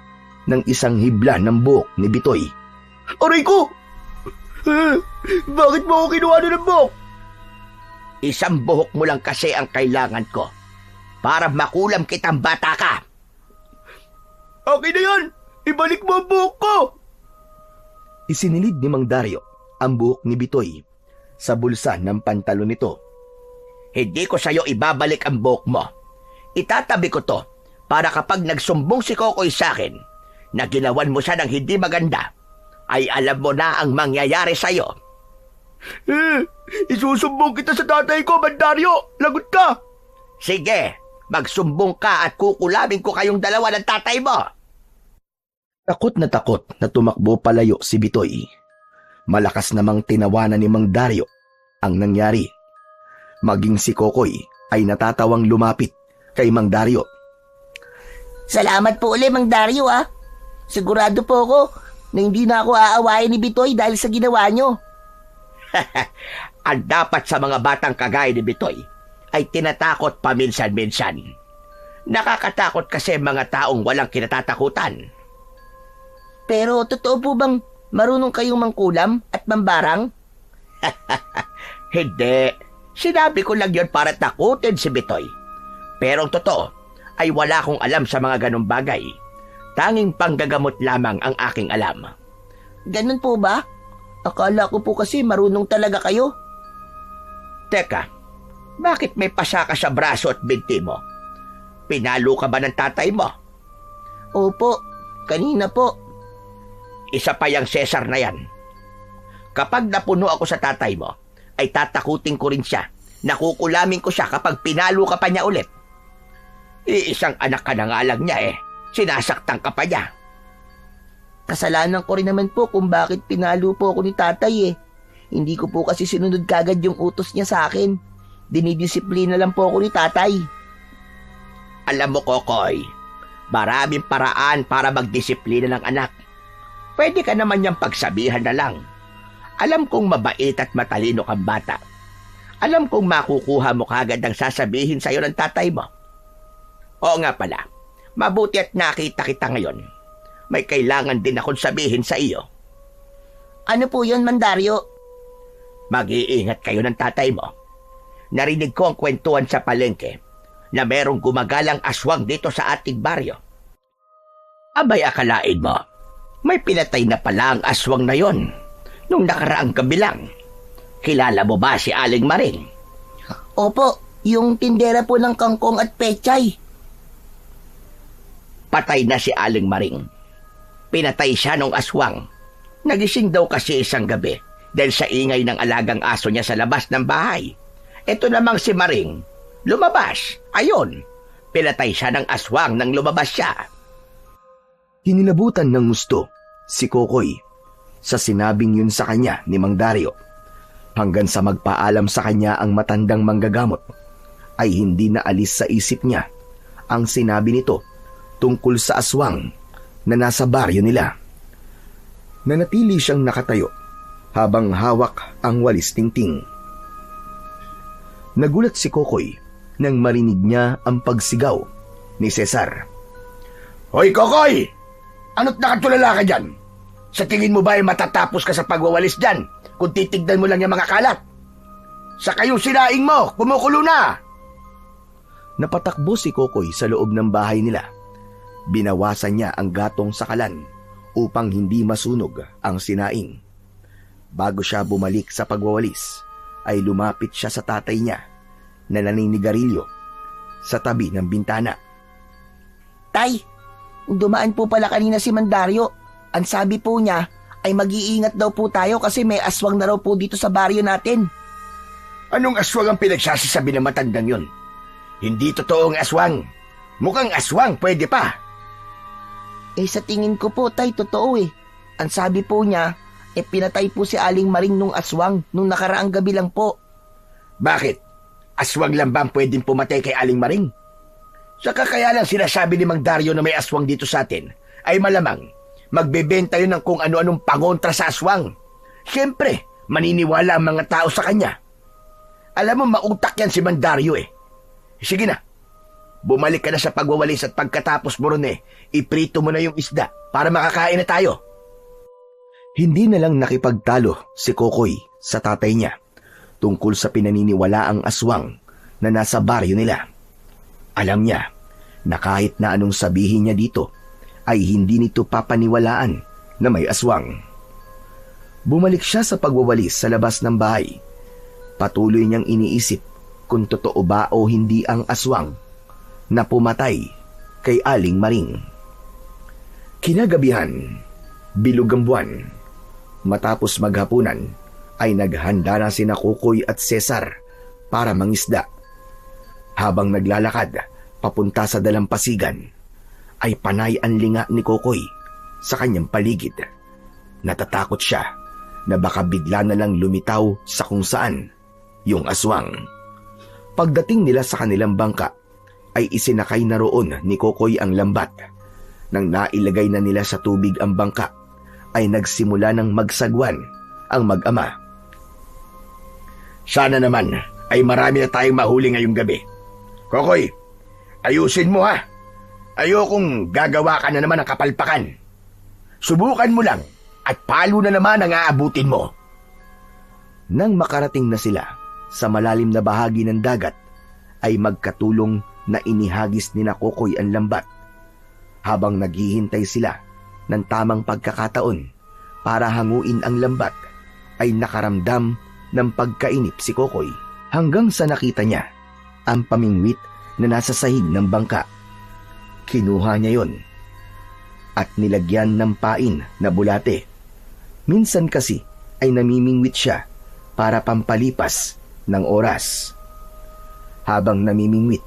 ng isang hibla ng buhok ni Bitoy. Aray ko! Bakit mo ako kinuha ng buhok? Isang buhok mo lang kasi ang kailangan ko para makulam kitang bata ka. Okay na yan! Ibalik mo ang buhok ko! Isinilid ni Mang Dario ang buhok ni Bitoy sa bulsa ng pantalon nito. Hindi ko sa'yo ibabalik ang buhok mo. Itatabi ko to para kapag nagsumbong si Kokoy sa akin na ginawan mo siya ng hindi maganda, ay alam mo na ang mangyayari sa'yo. Isusumbong kita sa tatay ko, Mandario! Lagot ka! Sige, magsumbong ka at kukulamin ko kayong dalawa ng tatay mo. Takot na tumakbo palayo si Bitoy. Malakas namang tinawanan ni Mang Dario ang nangyari. Maging si Kokoy ay natatawang lumapit kay Mang Dario. Salamat po ulit, Mang Dario ah. Sigurado po ako na hindi na ako aawayin ni Bitoy dahil sa ginawa nyo. Ang dapat sa mga batang kagaya ni Bitoy ay tinatakot paminsan-minsan. Nakakatakot kasi mga taong walang kinatatakutan. Pero totoo po bang marunong kayong mangkulam at mambarang? Hindi. Sinabi ko lang yon para takutin si Bitoy. Pero ang totoo ay wala akong alam sa mga ganong bagay. Tanging panggagamot lamang ang aking alam. Ganun po ba? Akala ko po kasi marunong talaga kayo. Teka, bakit may pasa ka sa braso at binti mo? Pinalo ka ba ng tatay mo? Opo, kanina po. Isa pa yung Cesar na yan. Kapag napuno ako sa tatay mo, ay tatakutin ko rin siya. Nakukulamin ko siya kapag pinalo ka pa niya ulit. Iisang anak ka na nga lang niya eh. Sinasaktan ka pa niya. Kasalanan ko rin naman po kung bakit pinalo po ako ni tatay eh. Hindi ko po kasi sinunod kagad yung utos niya sa akin. Dinidisiplina lang po ako ni tatay. Alam mo, Kokoy, maraming paraan para magdisiplina ng anak. Pwede ka naman niyang pagsabihan na lang. Alam kong mabait at matalino kang bata. Alam kong makukuha mo kagad ang sasabihin sa'yo ng tatay mo. Oo nga pala, mabuti at nakita kita ngayon. May kailangan din akong sabihin sa iyo. Ano po yun, Mandario? Mag-iingat kayo ng tatay mo. Narinig ko ang kwentuhan sa palengke na merong gumagalang aswang dito sa ating baryo. Abay, akalain mo, may pinatay na pala ang aswang na yon nung nakaraang gabi lang. Kilala mo ba si Aling Maring? Opo, yung tindera po ng kangkong at pechay. Patay na si Aling Maring. Pinatay siya ng aswang. Nagising daw kasi isang gabi dahil sa ingay ng alagang aso niya sa labas ng bahay. Ito namang si Maring, lumabas. Ayon, pinatay siya ng aswang nang lumabas siya. Hinilabutan ng gusto si Kokoy sa sinabing yun sa kanya ni Mang Dario. Hanggang sa magpaalam sa kanya ang matandang manggagamot, ay hindi na alis sa isip niya ang sinabi nito tungkol sa aswang na nasa baryo nila. Nanatili siyang nakatayo habang hawak ang walis tingting. Nagulat si Kokoy nang marinig niya ang pagsigaw ni Cesar. Hoy, Kokoy! Ano't nakatulala ka dyan? Sa tingin mo ba ay matatapos ka sa pagwawalis dyan kung titignan mo lang yung mga kalat? Sa kayong sinaing mo, kumukulo na! Napatakbo si Kokoy sa loob ng bahay nila. Binawasan niya ang gatong sa kalan upang hindi masunog ang sinaing. Bago siya bumalik sa pagwawalis, ay lumapit siya sa tatay niya na naninigarilyo sa tabi ng bintana. Tay, dumaan po pala kanina si Mandario. Ang sabi po niya ay mag-iingat daw po tayo kasi may aswang na raw po dito sa baryo natin. Anong aswang ang pinagsasasabi ng matandang yun? Hindi totoong aswang. Mukhang aswang, pwede pa. Sa tingin ko po, tay, totoo eh. Ang sabi po niya, pinatay po si Aling Maring nung aswang nung nakaraang gabi lang po. Bakit? Aswang lang ba ang pwedeng pumatay kay Aling Maring? Saka kaya lang sinasabi ni Mang Dario na may aswang dito sa atin, ay malamang magbebenta yun ng kung ano-anong pangontra sa aswang. Siyempre, maniniwala ang mga tao sa kanya. Alam mo, mautak yan si Mang Dario eh. Sige na, bumalik ka na sa pagwawalis at pagkatapos mo ron iprito mo na yung isda para makakain na tayo. Hindi na lang nakipagtalo si Kokoy sa tatay niya tungkol sa pinaniniwalaang aswang na nasa baryo nila. Alam niya na kahit na anong sabihin niya dito ay hindi nito papaniwalaan na may aswang. Bumalik siya sa pagwawalis sa labas ng bahay. Patuloy niyang iniisip kung totoo ba o hindi ang aswang na pumatay kay Aling Maring. Kinagabihan, bilog ang buwan. Matapos maghapunan, ay naghanda na sina Kokoy at Cesar para mangisda. Habang naglalakad papunta sa dalampasigan, ay panay ang linga ni Kokoy sa kanyang paligid. Natatakot siya na baka bigla na lang lumitaw sa kung saan yung aswang. Pagdating nila sa kanilang bangka, ay isinakay na roon ni Kokoy ang lambat. Nang nailagay na nila sa tubig ang bangka, ay nagsimula ng magsagwan ang mag-ama. Sana naman ay marami na tayong mahuli ngayong gabi. Kokoy, ayusin mo ha. Ayokong gagawa ka na naman ng kapalpakan. Subukan mo lang at palo na naman ang aabutin mo. Nang makarating na sila sa malalim na bahagi ng dagat, ay magkatulong na inihagis ni na Kokoy ang lambat. Habang naghihintay sila ng tamang pagkakataon para hanguin ang lambat, ay nakaramdam ng pagkainip si Kokoy hanggang sa nakita niya ang pamingwit na nasa sahig ng bangka. Kinuha niya yon at nilagyan ng pain na bulate. Minsan kasi ay namimingwit siya para pampalipas ng oras. Habang namimingwit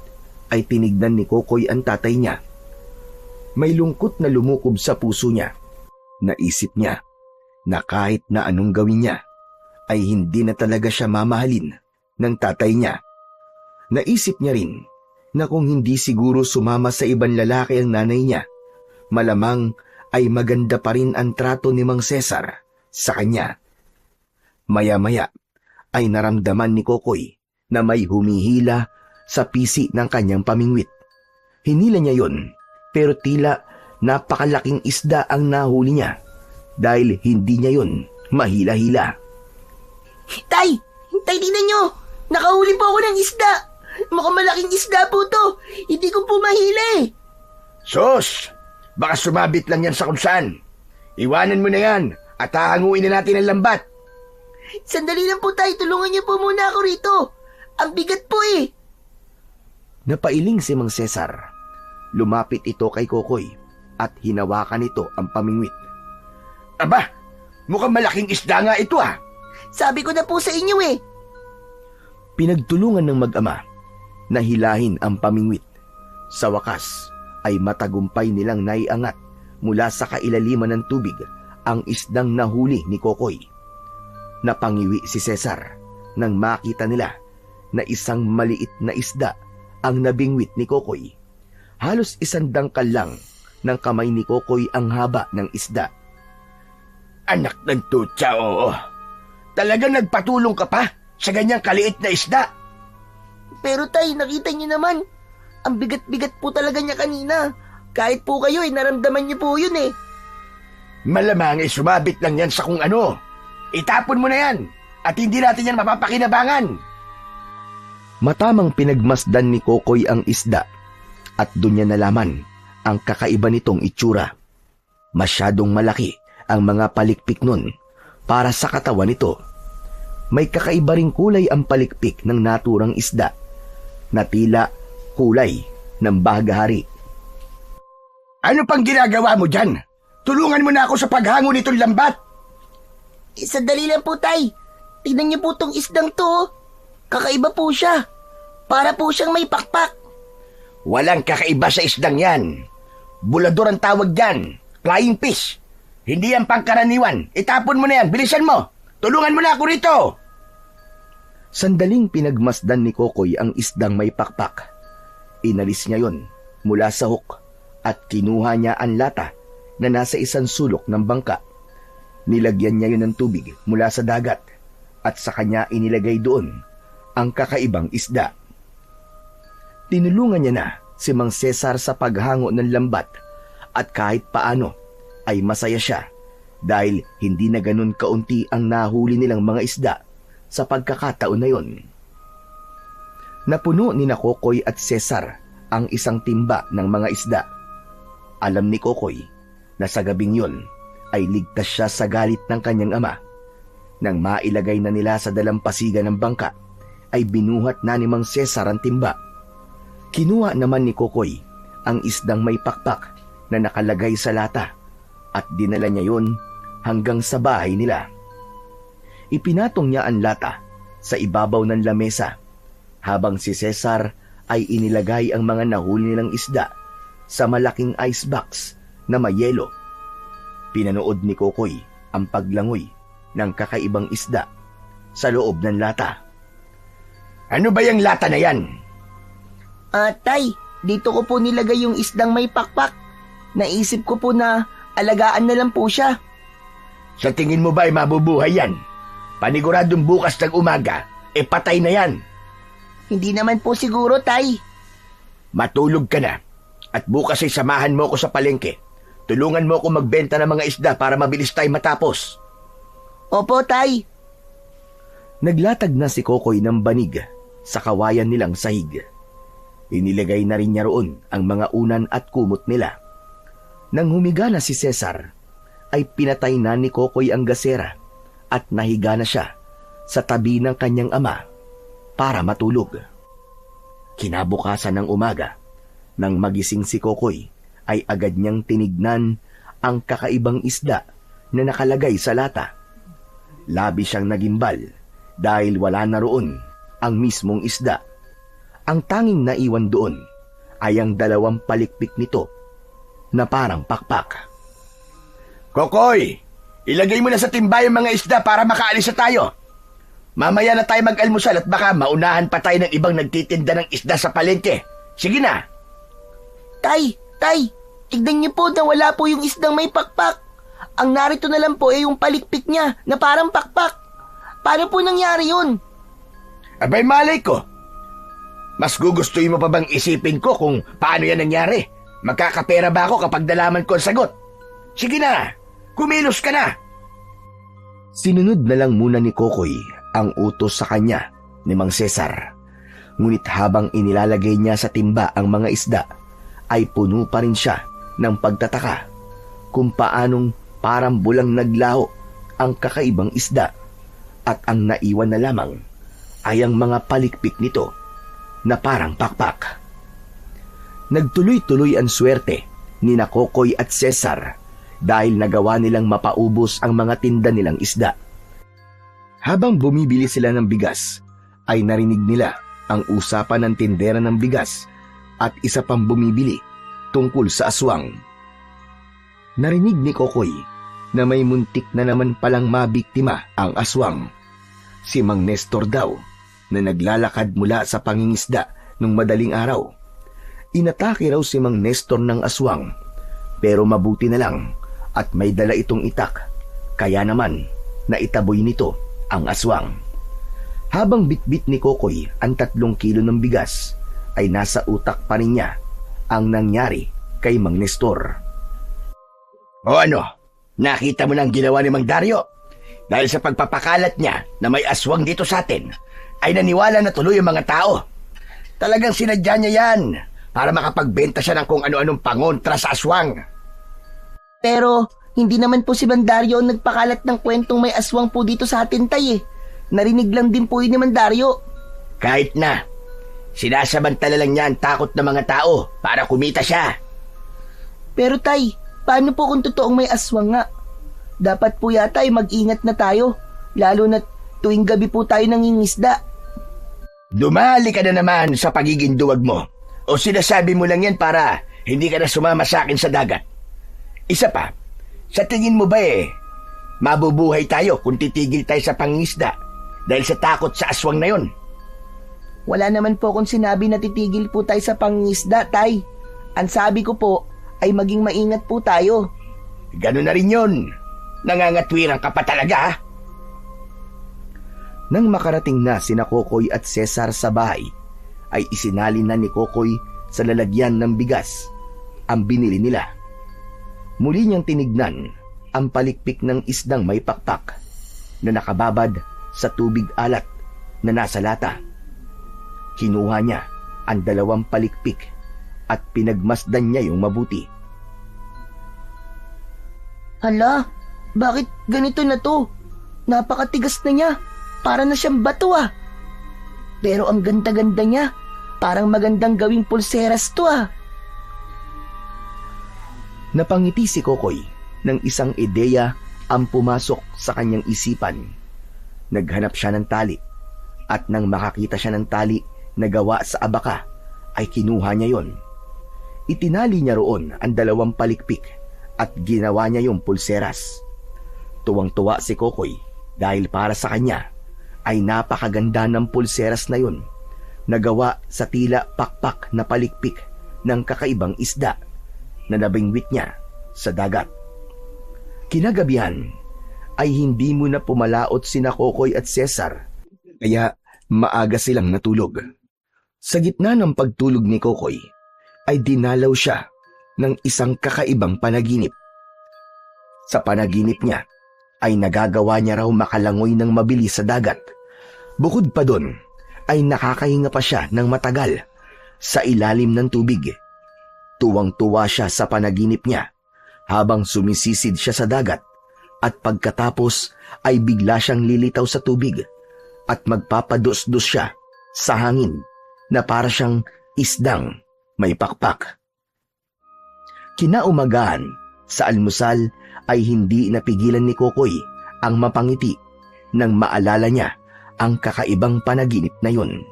ay tinignan ni Kokoy ang tatay niya. May lungkot na lumukob sa puso niya. Naisip niya na kahit na anong gawin niya, ay hindi na talaga siya mamahalin ng tatay niya. Naisip niya rin na kung hindi siguro sumama sa ibang lalaki ang nanay niya, malamang ay maganda pa rin ang trato ni Mang Cesar sa kanya. Maya-maya ay naramdaman ni Kokoy na may humihila sa pisi ng kanyang pamingwit. Hinila niya yon, pero tila napakalaking isda ang nahuli niya dahil hindi niya yon mahila-hila. Tay! Tay, tingnan nyo! Nakahuli po ako ng isda! Mukhang malaking isda po to. Hindi ko po mahili. Sus! Baka sumabit lang yan sa kung saan. Iwanan mo na yan at hahanguin na natin ang lambat. Sandali lang po tay, tulungan niyo po muna ako rito. Ang bigat po eh. Napailing si Mang Cesar. Lumapit ito kay Kokoy at hinawakan nito ang pamingwit. Aba, mukhang malaking isda nga ito ah. Sabi ko na po sa inyo eh. Pinagtulungan ng mag-ama na hilahin ang pamingwit. Sa wakas ay matagumpay nilang naiangat mula sa kailaliman ng tubig ang isdang nahuli ni Kokoy. Napangiwi si Cesar nang makita nila na isang maliit na isda ang nabingwit ni Kokoy. Halos 1 dangkal lang ng kamay ni Kokoy ang haba ng isda. Anak ng tutsa, oo. Talagang nagpatulong ka pa sa ganyang kaliit na isda. Pero tay, nakita niyo naman. Ang bigat-bigat po talaga niya kanina. Kahit po kayo eh, naramdaman niyo po yun eh. Malamang ay sumabit lang yan sa kung ano. Itapon mo na yan at hindi natin yan mapapakinabangan. Matamang pinagmasdan ni Kokoy ang isda at doon niya nalaman ang kakaiba nitong itsura. Masyadong malaki ang mga palikpik nun para sa katawan nito. May kakaiba ring kulay ang palikpik ng naturang isda na tila kulay ng bahagahari. Ano pang ginagawa mo dyan? Tulungan mo na ako sa paghango nitong lambat. Sandali lang po tay. Tignan niyo po tong isdang to. Oh. Kakaiba po siya. Para po siyang may pakpak. Walang kakaiba sa isdang yan. Bulador ang tawag dyan. Flying fish. Hindi yan pangkaraniwan. Itapon mo na yan. Bilisan mo. Tulungan mo na ako rito. Sandaling pinagmasdan ni Kokoy ang isdang may pakpak. Inalis niya yon mula sa hook at kinuha niya ang lata na nasa isang sulok ng bangka. Nilagyan niya yun ng tubig mula sa dagat at sa kanya inilagay doon ang kakaibang isda. Tinulungan niya na si Mang Cesar sa paghango ng lambat at kahit paano ay masaya siya dahil hindi na ganun kaunti ang nahuli nilang mga isda sa pagkakataon na yon. Napuno ni Kokoy at Cesar ang isang timba ng mga isda. Alam ni Kokoy na sa gabing yon ay ligtas siya sa galit ng kanyang ama. Nang mailagay na nila sa dalampasigan ng bangka, ay binuhat na ni Mang Cesar ang timba. Kinuha naman ni Kokoy ang isdang may pakpak na nakalagay sa lata at dinala niya yon hanggang sa bahay nila. Ipinatong niya ang lata sa ibabaw ng lamesa habang si Cesar ay inilagay ang mga nahuli nilang isda sa malaking icebox na may yelo. Pinanood ni Kokoy ang paglangoy ng kakaibang isda sa loob ng lata. Ano ba yung lata na yan? Tay, dito ko po nilagay yung isdang may pakpak. Naisip ko po na alagaan na lang po siya. Sa tingin mo ba ay mabubuhay yan? Paniguradong bukas ng umaga, patay na yan. Hindi naman po siguro, tay. Matulog ka na at bukas ay samahan mo ko sa palengke. Tulungan mo ako magbenta ng mga isda para mabilis tayo matapos. Opo, tay. Naglatag na si Kokoy ng banig sa kawayan nilang sahig. Inilagay na rin niya roon ang mga unan at kumot nila. Nang humiga na si Cesar, ay pinatay na ni Kokoy ang gasera at nahiga na siya sa tabi ng kanyang ama para matulog. Kinabukasan ng umaga, nang magising si Kokoy, ay agad niyang tinignan ang kakaibang isda na nakalagay sa lata. Labi siyang nagimbal dahil wala na roon ang mismong isda. Ang tanging naiwan doon ay ang 2 palikpik nito na parang pakpak. Kokoy, ilagay mo na sa timba yung mga isda para makaalis na tayo. Mamaya na tayo mag-almusal at baka maunahan pa tayo ng ibang nagtitinda ng isda sa palengke. Sige na. Tay, tignan niyo po na wala po yung isdang may pakpak. Ang narito na lang po ay yung palikpik niya na parang pakpak. Paano po nangyari yun? Abay malay ko. Mas gugustuhin mo pa bang isipin ko kung paano yan nangyari? Magkakapera ba ako kapag nalaman ko ang sagot? Sige na, kumilos ka na. Sinunod na lang muna ni Kokoy ang utos sa kanya ni Mang Cesar. Ngunit habang inilalagay niya sa timba ang mga isda, ay puno pa rin siya ng pagtataka kung paanong parang bulang naglaho ang kakaibang isda at ang naiwan na lamang ay ang mga palikpik nito na parang pakpak. Nagtuloy-tuloy ang swerte ni Kokoy at Cesar dahil nagawa nilang mapaubos ang mga tinda nilang isda. Habang bumibili sila ng bigas, ay narinig nila ang usapan ng tindera ng bigas at isa pang bumibili tungkol sa aswang. Narinig ni Kokoy na may muntik na naman palang mabiktima ang aswang. Si Mang Nestor daw na naglalakad mula sa pangingisda nung madaling araw. Inatake raw si Mang Nestor ng aswang, pero mabuti na lang at may dala itong itak, kaya naman naitaboy nito ang aswang. Habang bitbit ni Kokoy ang 3 kilo ng bigas, ay nasa utak pa rin niya ang nangyari kay Mang Nestor. O ano, nakita mo na ang ginawa ni Mang Dario? Dahil sa pagpapakalat niya na may aswang dito sa atin, ay naniwala na tuloy ang mga tao. Talagang sinadya niya yan para makapagbenta siya ng kung ano-anong pangontra sa aswang. Pero hindi naman po si Mandario ang nagpakalat ng kwentong may aswang po dito sa atin, Tay eh. Narinig lang din po yun ni Mandario. Kahit na, sinasabantala lang niya ang takot ng mga tao para kumita siya. Pero Tay, paano po kung totoong may aswang nga? Dapat po yata ay mag-ingat na tayo, lalo na tuwing gabi po tayo nangingisda. Dumali ka na naman sa pagiging duwag mo. O sinasabi mo lang yan para hindi ka na sumama sa akin sa dagat. Isa pa, sa tingin mo ba mabubuhay tayo kung titigil tayo sa pangingisda dahil sa takot sa aswang na yon? Wala naman po kung sinabi na titigil po tayo sa pangingisda, Tay. Ang sabi ko po ay maging maingat po tayo. Ganun na rin yun. Nangangatwiran ka pa talaga, ha? Nang makarating na sina Kokoy at Cesar sa bahay, ay isinalin na ni Kokoy sa lalagyan ng bigas ang binili nila. Muli niyang tinignan ang palikpik ng isdang may pakpak na nakababad sa tubig alat na nasa lata. Kinuha niya ang 2 palikpik at pinagmasdan niya yung mabuti. Hala, bakit ganito na to? Napakatigas na niya. Para na siyang bato ah. Pero ang ganda-ganda niya. Parang magandang gawing pulseras to ah. Napangiti si Kokoy ng isang ideya ang pumasok sa kanyang isipan. Naghanap siya ng tali at nang makakita siya ng tali na gawa sa abaka ay kinuha niya yon. Itinali niya roon ang 2 palikpik at ginawa niya yung pulseras. Tuwang-tuwa si Kokoy dahil para sa kanya ay napakaganda ng pulseras na yun, nagawa sa tila pakpak na palikpik ng kakaibang isda na nabingwit niya sa dagat. Kinagabihan ay hindi mo na pumalaot sina Kokoy at Cesar, kaya maaga silang natulog. Sa gitna ng pagtulog ni Kokoy ay dinalaw siya ng isang kakaibang panaginip. Sa panaginip niya ay nagagawa niya raw makalangoy ng mabilis sa dagat. Bukod pa doon, ay nakakahinga pa siya ng matagal sa ilalim ng tubig. Tuwang-tuwa siya sa panaginip niya habang sumisisid siya sa dagat at pagkatapos ay bigla siyang lilitaw sa tubig at magpapadus-dus siya sa hangin na para siyang isdang may pakpak. Kinaumagahan, sa almusal ay hindi napigilan ni Kokoy ang mapangiti nang maalala niya ang kakaibang panaginip na yun.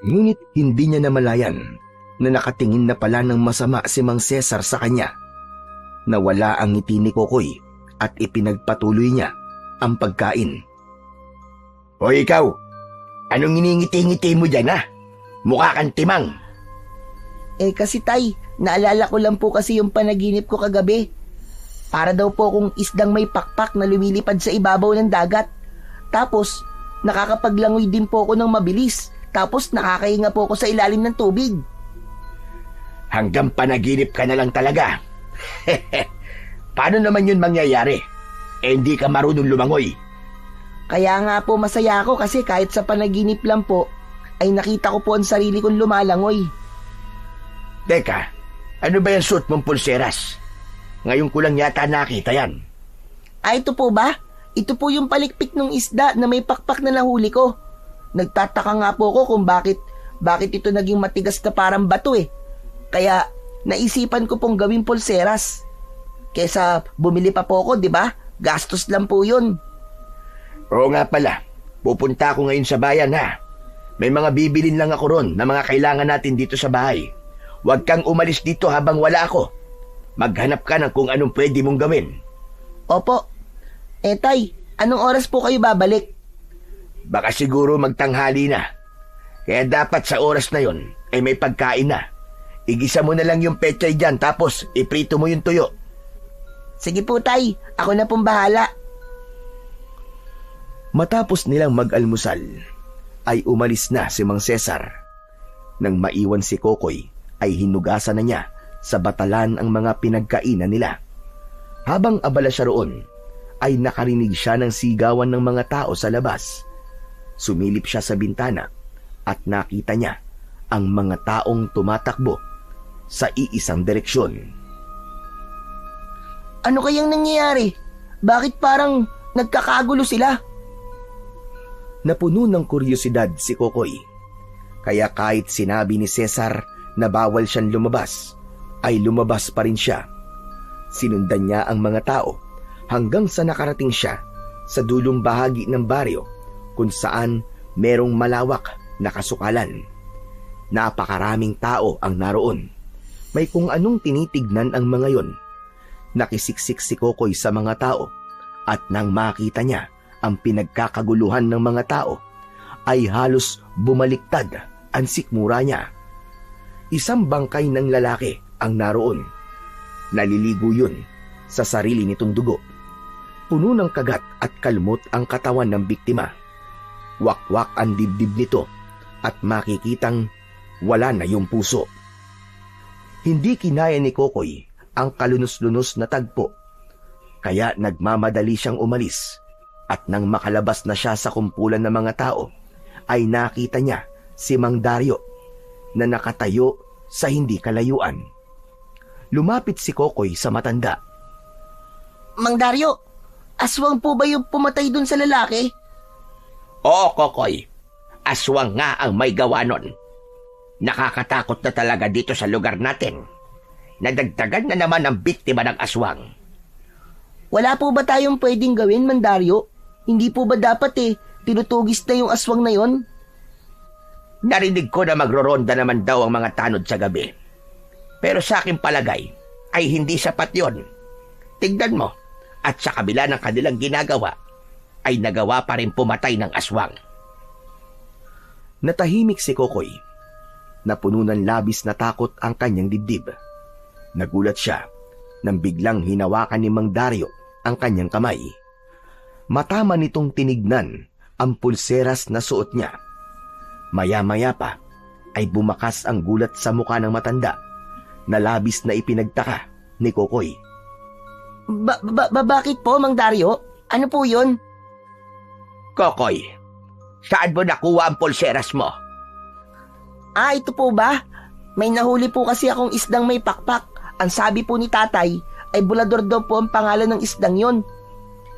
Ngunit hindi niya namalayan na nakatingin na pala ng masama si Mang Cesar sa kanya. Nawala ang ngiti ni Kokoy at ipinagpatuloy niya ang pagkain. O ikaw, anong iningiti-ngiti mo dyan, ha? Mukha kang timang. Kasi Tay, naalala ko lang po kasi yung panaginip ko kagabi. Para daw po akong isdang may pakpak na lumilipad sa ibabaw ng dagat. Tapos, nakakapaglangoy din po ako ng mabilis. Tapos, nakakahinga po ako sa ilalim ng tubig. Hanggang panaginip ka na lang talaga. Paano naman yun mangyayari? Hindi ka marunong lumangoy. Kaya nga po masaya ako kasi kahit sa panaginip lang po, ay nakita ko po ang sarili kong lumalangoy. Teka, ano ba yung suot mong pulseras? Ngayon ko lang yata nakita yan. Ito po ba? Ito po yung palikpik ng isda na may pakpak na nahuli ko. Nagtataka nga po ako kung bakit ito naging matigas na parang bato eh. Kaya naisipan ko pong gawing pulseras. Kesa bumili pa po ako, di ba? Gastos lang po yun. Oo nga pala, pupunta ako ngayon sa bayan ha. May mga bibilin lang ako ron na mga kailangan natin dito sa bahay. Huwag kang umalis dito habang wala ako. Maghanap ka ng kung anong pwede mong gawin. Opo. Tay, anong oras po kayo babalik? Baka siguro magtanghali na. Kaya dapat sa oras na yon ay may pagkain na. Igisa mo na lang yung pechay dyan tapos iprito mo yung tuyo. Sige po, Tay. Ako na pong bahala. Matapos nilang mag-almusal, ay umalis na si Mang Cesar. Nang maiwan si Kokoy, ay hinugasan na niya sa batalan ang mga pinagkainan nila. Habang abala siya roon, ay nakarinig siya ng sigawan ng mga tao sa labas. Sumilip siya sa bintana at nakita niya ang mga taong tumatakbo sa iisang direksyon. Ano kayang nangyayari? Bakit parang nagkakagulo sila? Napuno ng kuryosidad si Kokoy. Kaya kahit sinabi ni Cesar na bawal siyang lumabas, ay lumabas pa rin siya. Sinundan niya ang mga tao hanggang sa nakarating siya sa dulong bahagi ng baryo kung saan merong malawak na kasukalan. Napakaraming tao ang naroon. May kung anong tinitignan ang mga yon. Nakisiksik si Kokoy sa mga tao at nang makita niya ang pinagkakaguluhan ng mga tao, ay halos bumaliktad ang sikmura niya. Isang bangkay ng lalaki ang naroon. Naliligo yun sa sarili nitong dugo. Puno ng kagat at kalmot ang katawan ng biktima. Wakwak ang dibdib nito at makikitang wala na yung puso. Hindi kinaya ni Kokoy ang kalunos-lunos na tagpo, kaya nagmamadali siyang umalis. At nang makalabas na siya sa kumpulan ng mga tao, ay nakita niya si Mang Dario na nakatayo sa hindi kalayuan. Lumapit si Kokoy sa matanda. Mang Dario, aswang po ba yung pumatay dun sa lalaki? Oo, Kokoy. Aswang nga ang may gawa nun. Nakakatakot na talaga dito sa lugar natin. Nadagdagan na naman ang biktima ng aswang. Wala po ba tayong pwedeng gawin, Mang Dario? Hindi po ba dapat tinutugis na yung aswang na yon? Narinig ko na magroronda naman daw ang mga tanod sa gabi. Pero sa aking palagay ay hindi sapat yon. Tignan mo, at sa kabila ng kanilang ginagawa, ay nagawa pa rin pumatay ng aswang. Natahimik si Kokoy. Napuno ng labis na takot ang kanyang dibdib. Nagulat siya nang biglang hinawakan ni Mang Dario ang kanyang kamay. Matama nitong tinignan ang pulseras na suot niya. Maya-maya pa ay bumakas ang gulat sa mukha ng matanda na labis na ipinagtaka ni Kokoy. Bakit po, Mang Dario? Ano po yun? Kokoy, saan mo nakuha ang pulseras mo? Ito po ba? May nahuli po kasi akong isdang may pakpak. Ang sabi po ni tatay ay bulador daw po ang pangalan ng isdang yon.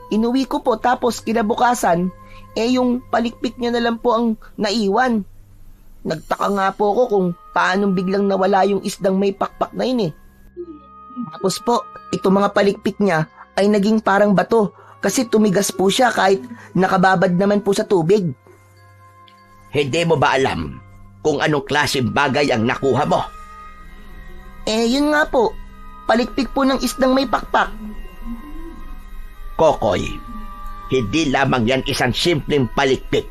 Inuwi ko po tapos kinabukasan, yung palikpik niya na lang po ang naiwan. Nagtaka nga po ako kung paanong biglang nawala yung isdang may pakpak na yun. Tapos po, ito mga palikpik niya ay naging parang bato kasi tumigas po siya kahit nakababad naman po sa tubig. Hindi mo ba alam kung anong klaseng bagay ang nakuha mo? Yun nga po, palikpik po ng isdang may pakpak. Kokoy, hindi lamang yan isang simpleng palikpik.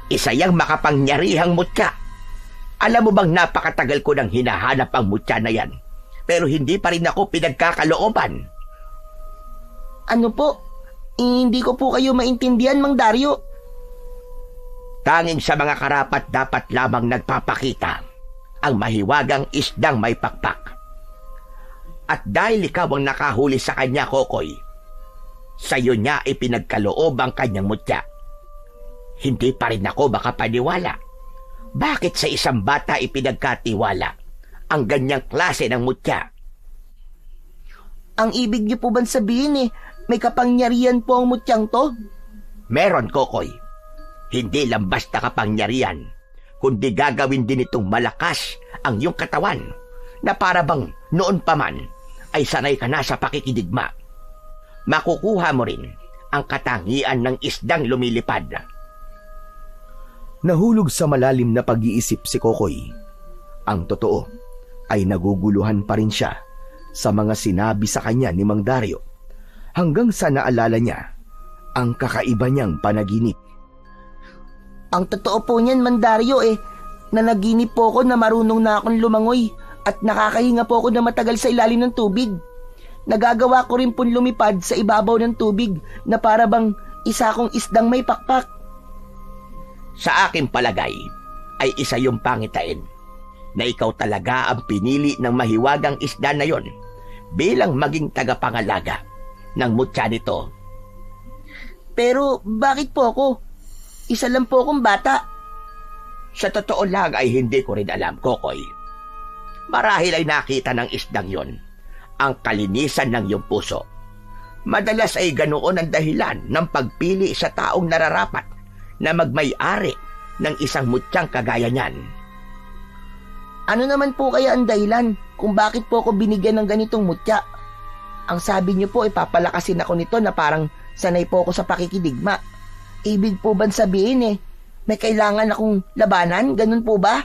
Isa yang makapangyarihang mutya. Alam mo bang napakatagal ko nang hinahanap ang mutya na yan, pero hindi pa rin ako pinagkakalooban. Ano po? Hindi ko po kayo maintindihan, Mang Dario. Tanging sa mga karapat dapat lamang nagpapakita ang mahiwagang isdang may pakpak. At dahil ikaw ang nakahuli sa kanya, Kokoy, sa'yo niya ipinagkaloob ang kanyang mutya. Hindi pa rin ako makapaniwala Bakit sa isang bata ipinagkatiwala ang ganyang klase ng mutya? Ang ibig niyo po bang sabihin may kapangyarihan po ang mutyang to? Meron, Kokoy. Hindi lang basta kapangyarihan, kundi gagawin din itong malakas ang iyong katawan na para bang noon pa man ay sanay ka na sa pakikidigma. Makukuha mo rin ang katangian ng isdang lumilipad. Nahulog sa malalim na pag-iisip si Kokoy. Ang totoo ay naguguluhan pa rin siya sa mga sinabi sa kanya ni Mang Dario hanggang sa naalala niya ang kakaiba niyang panaginip. Ang totoo po niyan, Mang Dario, nanaginip po ako na marunong na akong lumangoy at nakakahinga po ako na matagal sa ilalim ng tubig. Nagagawa ko rin pong lumipad sa ibabaw ng tubig na para bang isa kong isdang may pakpak. Sa aking palagay ay isa yung pangitain na ikaw talaga ang pinili ng mahiwagang isda na yon bilang maging tagapangalaga ng mutya nito. Pero bakit po ako? Isa lang po akong bata. Sa totoo lang ay hindi ko rin alam, Kokoy. Marahil ay nakita ng isdang yon ang kalinisan ng iyong puso. Madalas ay ganoon ang dahilan ng pagpili sa taong nararapat na magmay-ari ng isang mutyang kagaya niyan. Ano naman po kaya ang dahilan kung bakit po ako binigyan ng ganitong mutya? Ang sabi niyo po papalakasin ako nito na parang sanay po ako sa pakikidigma. Ibig po ba sabihin may kailangan akong labanan? Ganun po ba?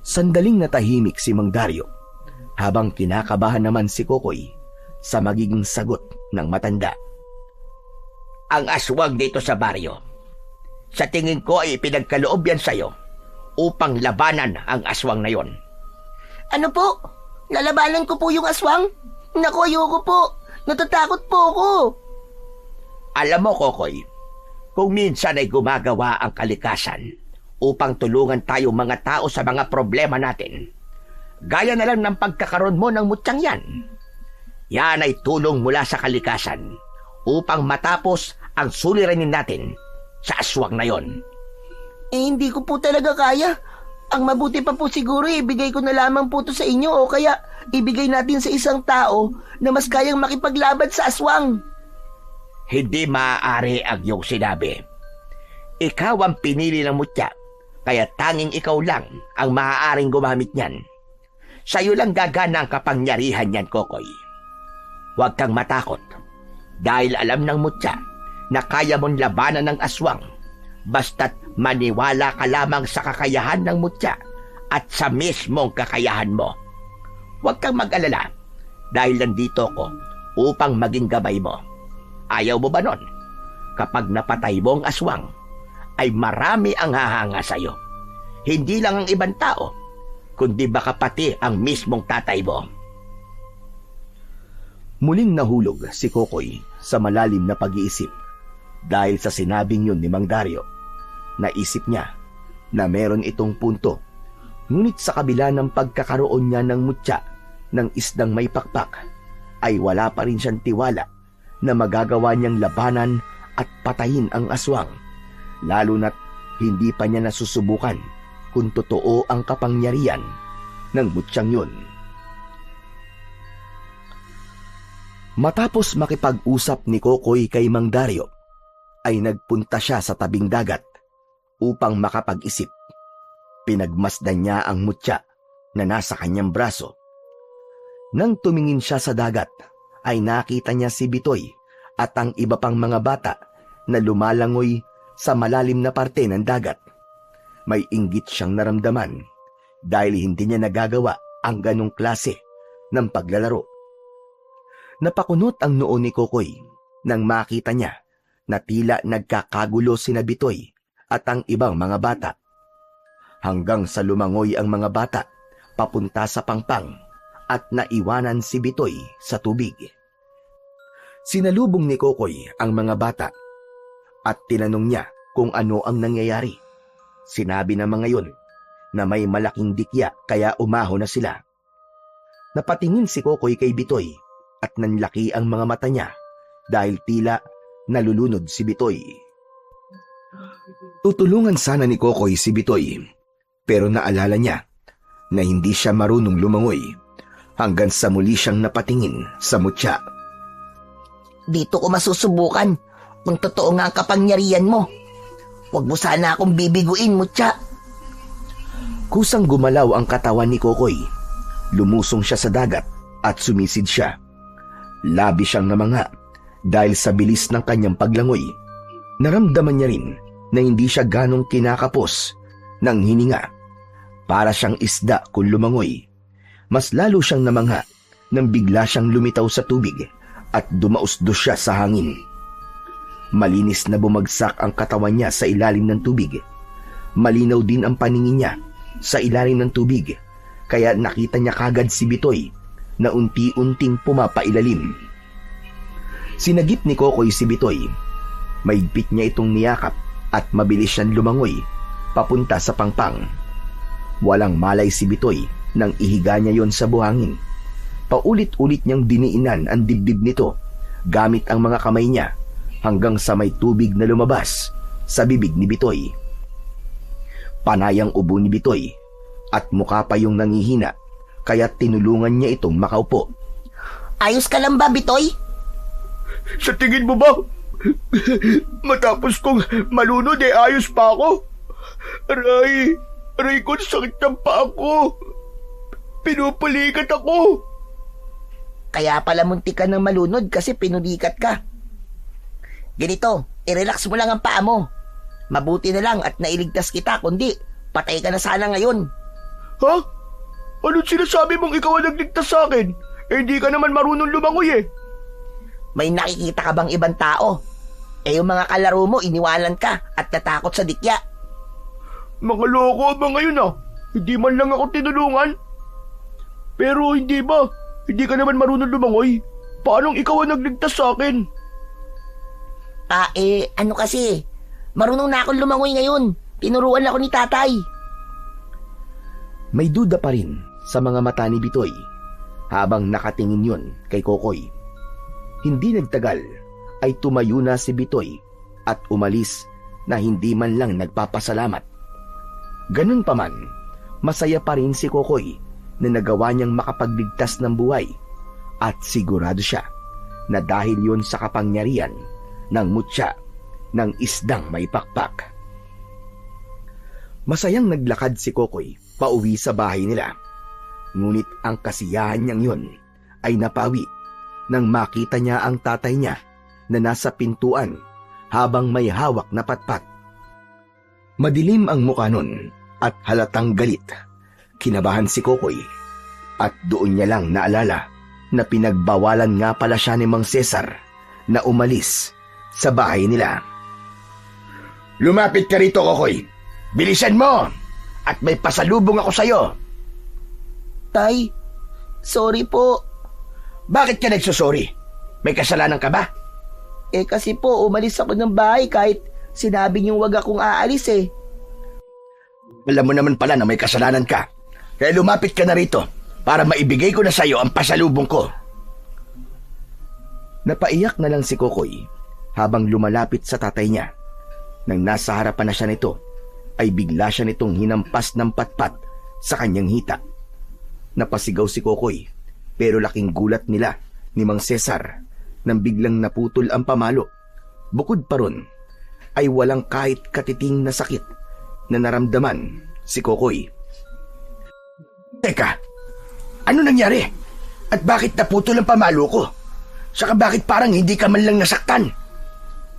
Sandaling natahimik si Mang Dario habang kinakabahan naman si Kokoy sa magiging sagot ng matanda. Ang aswang dito sa baryo, sa tingin ko ay pinagkaloob yan sa'yo upang labanan ang aswang na yon. Ano po? Lalabanan ko po yung aswang? Naku, ayoko po. Natatakot po ako. Alam mo, Kokoy, kung minsan ay gumagawa ang kalikasan upang tulungan tayo mga tao sa mga problema natin, gaya na lang ng pagkakaroon mo ng mutyang yan. Yan ay tulong mula sa kalikasan upang matapos ang suliranin natin sa aswang na yon. Hindi ko po talaga kaya. Ang mabuti pa po siguro ibigay ko na lamang po to sa inyo o kaya ibigay natin sa isang tao na mas kayang makipaglaban sa aswang. Hindi maaari ang iyong sinabi. Ikaw ang pinili ng mutya, kaya tanging ikaw lang ang maaaring gumamit niyan. Sa'yo lang gagana ang kapangyarihan niyan, Kokoy. Huwag kang matakot, dahil alam ng mutya na kaya mong labanan ng aswang, basta't maniwala ka lamang sa kakayahan ng mutya at sa mismong kakayahan mo. Huwag kang mag-alala, dahil nandito ko upang maging gabay mo. Ayaw mo ba nun? Kapag napatay mo ang aswang, ay marami ang hahanga sa'yo. Hindi lang ang ibang tao, kundi baka pati ang mismong tatay mo. Muling nahulog si Kokoy sa malalim na pag-iisip dahil sa sinabing yun ni Mang Dario. Naisip niya na meron itong punto, ngunit sa kabila ng pagkakaroon niya ng mutya ng isdang may pakpak, ay wala pa rin siyang tiwala na magagawa niyang labanan at patayin ang aswang, lalo na't hindi pa niya nasusubukan kung totoo ang kapangyarihan ng mutyang yun. Matapos makipag-usap ni Kokoy kay Mang Dario, ay nagpunta siya sa tabing dagat upang makapag-isip. Pinagmasdan niya ang mutya na nasa kanyang braso. Nang tumingin siya sa dagat, ay nakita niya si Bitoy at ang iba pang mga bata na lumalangoy sa malalim na parte ng dagat. May inggit siyang naramdaman dahil hindi niya nagagawa ang ganong klase ng paglalaro. Napakunot ang noo ni Kokoy nang makita niya na tila nagkakagulo sina Bitoy at ang ibang mga bata. Hanggang sa lumangoy ang mga bata papunta sa pangpang at naiwanan si Bitoy sa tubig. Sinalubong ni Kokoy ang mga bata at tinanong niya kung ano ang nangyayari. Sinabi ng mga yon na may malaking dikya kaya umaho na sila. Napatingin si Kokoy kay Bitoy at nanlaki ang mga mata niya dahil tila nalulunod si Bitoy. Tutulungan sana ni Kokoy si Bitoy, pero naalala niya na hindi siya marunong lumangoy hanggang sa muli siyang napatingin sa mutya. Dito ko masusubukan kung totoo nga ang kapangyarihan mo. Huwag mo sana akong bibiguin, Mutya. Kusang gumalaw ang katawan ni Kokoy. Lumusong siya sa dagat at sumisid siya. Labi siyang namanga dahil sa bilis ng kanyang paglangoy. Naramdaman niya rin na hindi siya ganong kinakapos ng hininga. Para siyang isda kung lumangoy. Mas lalo siyang namanga nang bigla siyang lumitaw sa tubig at dumausdos siya sa hangin. Malinis na bumagsak ang katawan niya sa ilalim ng tubig. Malinaw din ang paningin niya sa ilalim ng tubig, kaya nakita niya kagad si Bitoy na unti-unting pumapailalim. Sinagip ni Kokoy si Bitoy. Mahigpit niya itong niyakap at mabilis siyang lumangoy papunta sa pangpang. Walang malay si Bitoy nang ihiga niya yon sa buhangin. Paulit-ulit niyang diniinan ang dibdib nito gamit ang mga kamay niya hanggang sa may tubig na lumabas sa bibig ni Bitoy. Panayang ubo ni Bitoy at mukha pa yung nangihina, kaya tinulungan niya itong makaupo. Ayos ka lang ba, Bitoy? Sa tingin mo ba? Matapos kong malunod ayos pa ako? Aray ko, sakit ng paa ko. Pinupulikat ako. Kaya pala muntik ka ng malunod kasi pinulikat ka. Ganito, i-relax mo lang ang paa mo. Mabuti na lang at nailigtas kita, kundi patay ka na sana ngayon. Ha? Anong sinasabi mong ikaw ang nagligtas sa akin? Hindi ka naman marunong lumangoy eh. May nakikita ka bang ibang tao? Yung mga kalaro mo, iniwanan ka at natakot sa dikya. Mga loko ba ngayon ah? Hindi man lang ako tinulungan. Pero hindi ba? Hindi ka naman marunong lumangoy. Paanong ikaw ang nagligtas sa akin? Ano kasi? Marunong na akong lumangoy ngayon. Tinuruan ako ni tatay. May duda pa rin sa mga mata ni Bitoy habang nakatingin yun kay Kokoy. Hindi nagtagal ay tumayo na si Bitoy at umalis na hindi man lang nagpapasalamat. Ganun pa man, masaya pa rin si Kokoy na nagawa niyang makapagligtas ng buhay at sigurado siya na dahil yun sa kapangyarihan ng mutya ng isdang may pakpak. Masayang naglakad si Kokoy pauwi sa bahay nila. Ngunit ang kasiyahan niyang yun ay napawi nang makita niya ang tatay niya na nasa pintuan habang may hawak na patpat. Madilim ang mukha nun at halatang galit. Kinabahan si Kokoy at doon niya lang naalala na pinagbawalan nga pala siya ni Mang Cesar na umalis sa bahay nila. Lumapit ka rito, Kokoy. Bilisan mo! At may pasalubong ako sa'yo. Tay, sorry po. Bakit ka nagsusorry? May kasalanan ka ba? Kasi po umalis ako ng bahay kahit sinabi niyong wag akong aalis eh. Alam mo naman pala na may kasalanan ka. Kaya lumapit ka na rito para maibigay ko na sa'yo ang pasalubong ko. Napaiyak na lang si Kokoy habang lumalapit sa tatay niya. Nang nasa harapan na siya nito, ay bigla siya nitong hinampas ng patpat sa kanyang hita. Napasigaw si Kokoy, pero laking gulat nila ni Mang Cesar nang biglang naputol ang pamalo. Bukod pa ron, ay walang kahit katiting na sakit na naramdaman si Kokoy. Teka, ano nangyari? At bakit naputol ang pamalo ko? Saka bakit parang hindi ka man lang nasaktan?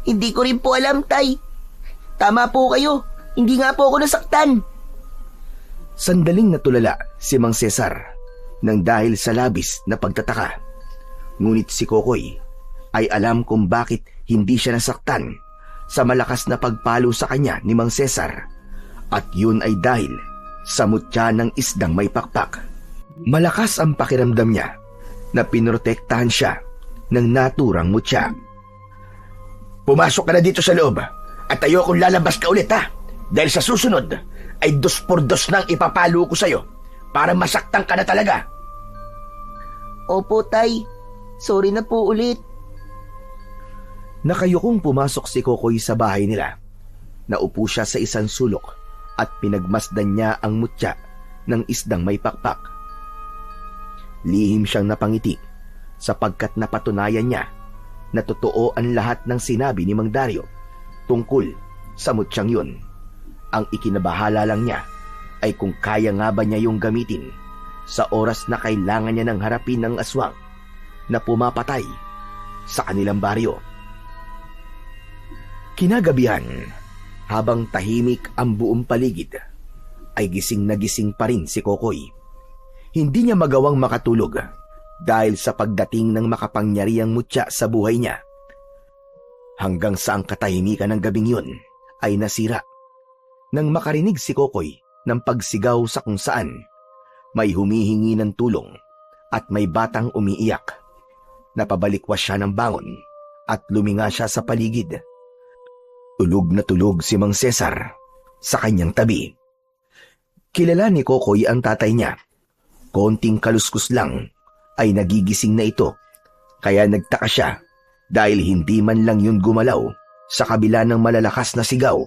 Hindi ko rin po alam, Tay. Tama po kayo. Hindi nga po ako nasaktan. Sandaling natulala si Mang Cesar nang dahil sa labis na pagtataka. Ngunit si Kokoy ay alam kung bakit hindi siya nasaktan sa malakas na pagpalo sa kanya ni Mang Cesar. At yun ay dahil sa mutya ng isdang may pakpak. Malakas ang pakiramdam niya na pinrotektahan siya ng naturang mutya. Pumasok ka na dito sa loob at ayokong lalabas ka ulit ha. Dahil sa susunod ay 2 por 2 nang ipapalo ko sa'yo para masaktan ka na talaga. Opo, Tay. Sorry na po ulit. Nakayukong pumasok si Kokoy sa bahay nila. Naupo siya sa isang sulok at pinagmasdan niya ang mutya ng isdang may pakpak. Lihim siyang napangiti sapagkat napatunayan niya na totoo ang lahat ng sinabi ni Mang Dario tungkol sa mutyang yun. Ang ikinabahala lang niya ay kung kaya nga ba niya yung gamitin sa oras na kailangan niya ng harapin ng aswang na pumapatay sa kanilang baryo. Kinagabihan, habang tahimik ang buong paligid, ay gising na gising pa rin si Kokoy. Hindi niya magawang makatulog dahil sa pagdating ng makapangyarihang mutya sa buhay niya. Hanggang sa ang katahimikan ng gabing yun ay nasira nang makarinig si Kokoy ng pagsigaw sa kung saan may humihingi ng tulong at may batang umiiyak. Napabalikwas siya ng bangon at luminga siya sa paligid. Tulog na tulog si Mang Cesar sa kanyang tabi. Kilala ni Kokoy ang tatay niya. Konting kaluskus lang ay nagigising na ito, kaya nagtaka siya dahil hindi man lang yun gumalaw sa kabila ng malalakas na sigaw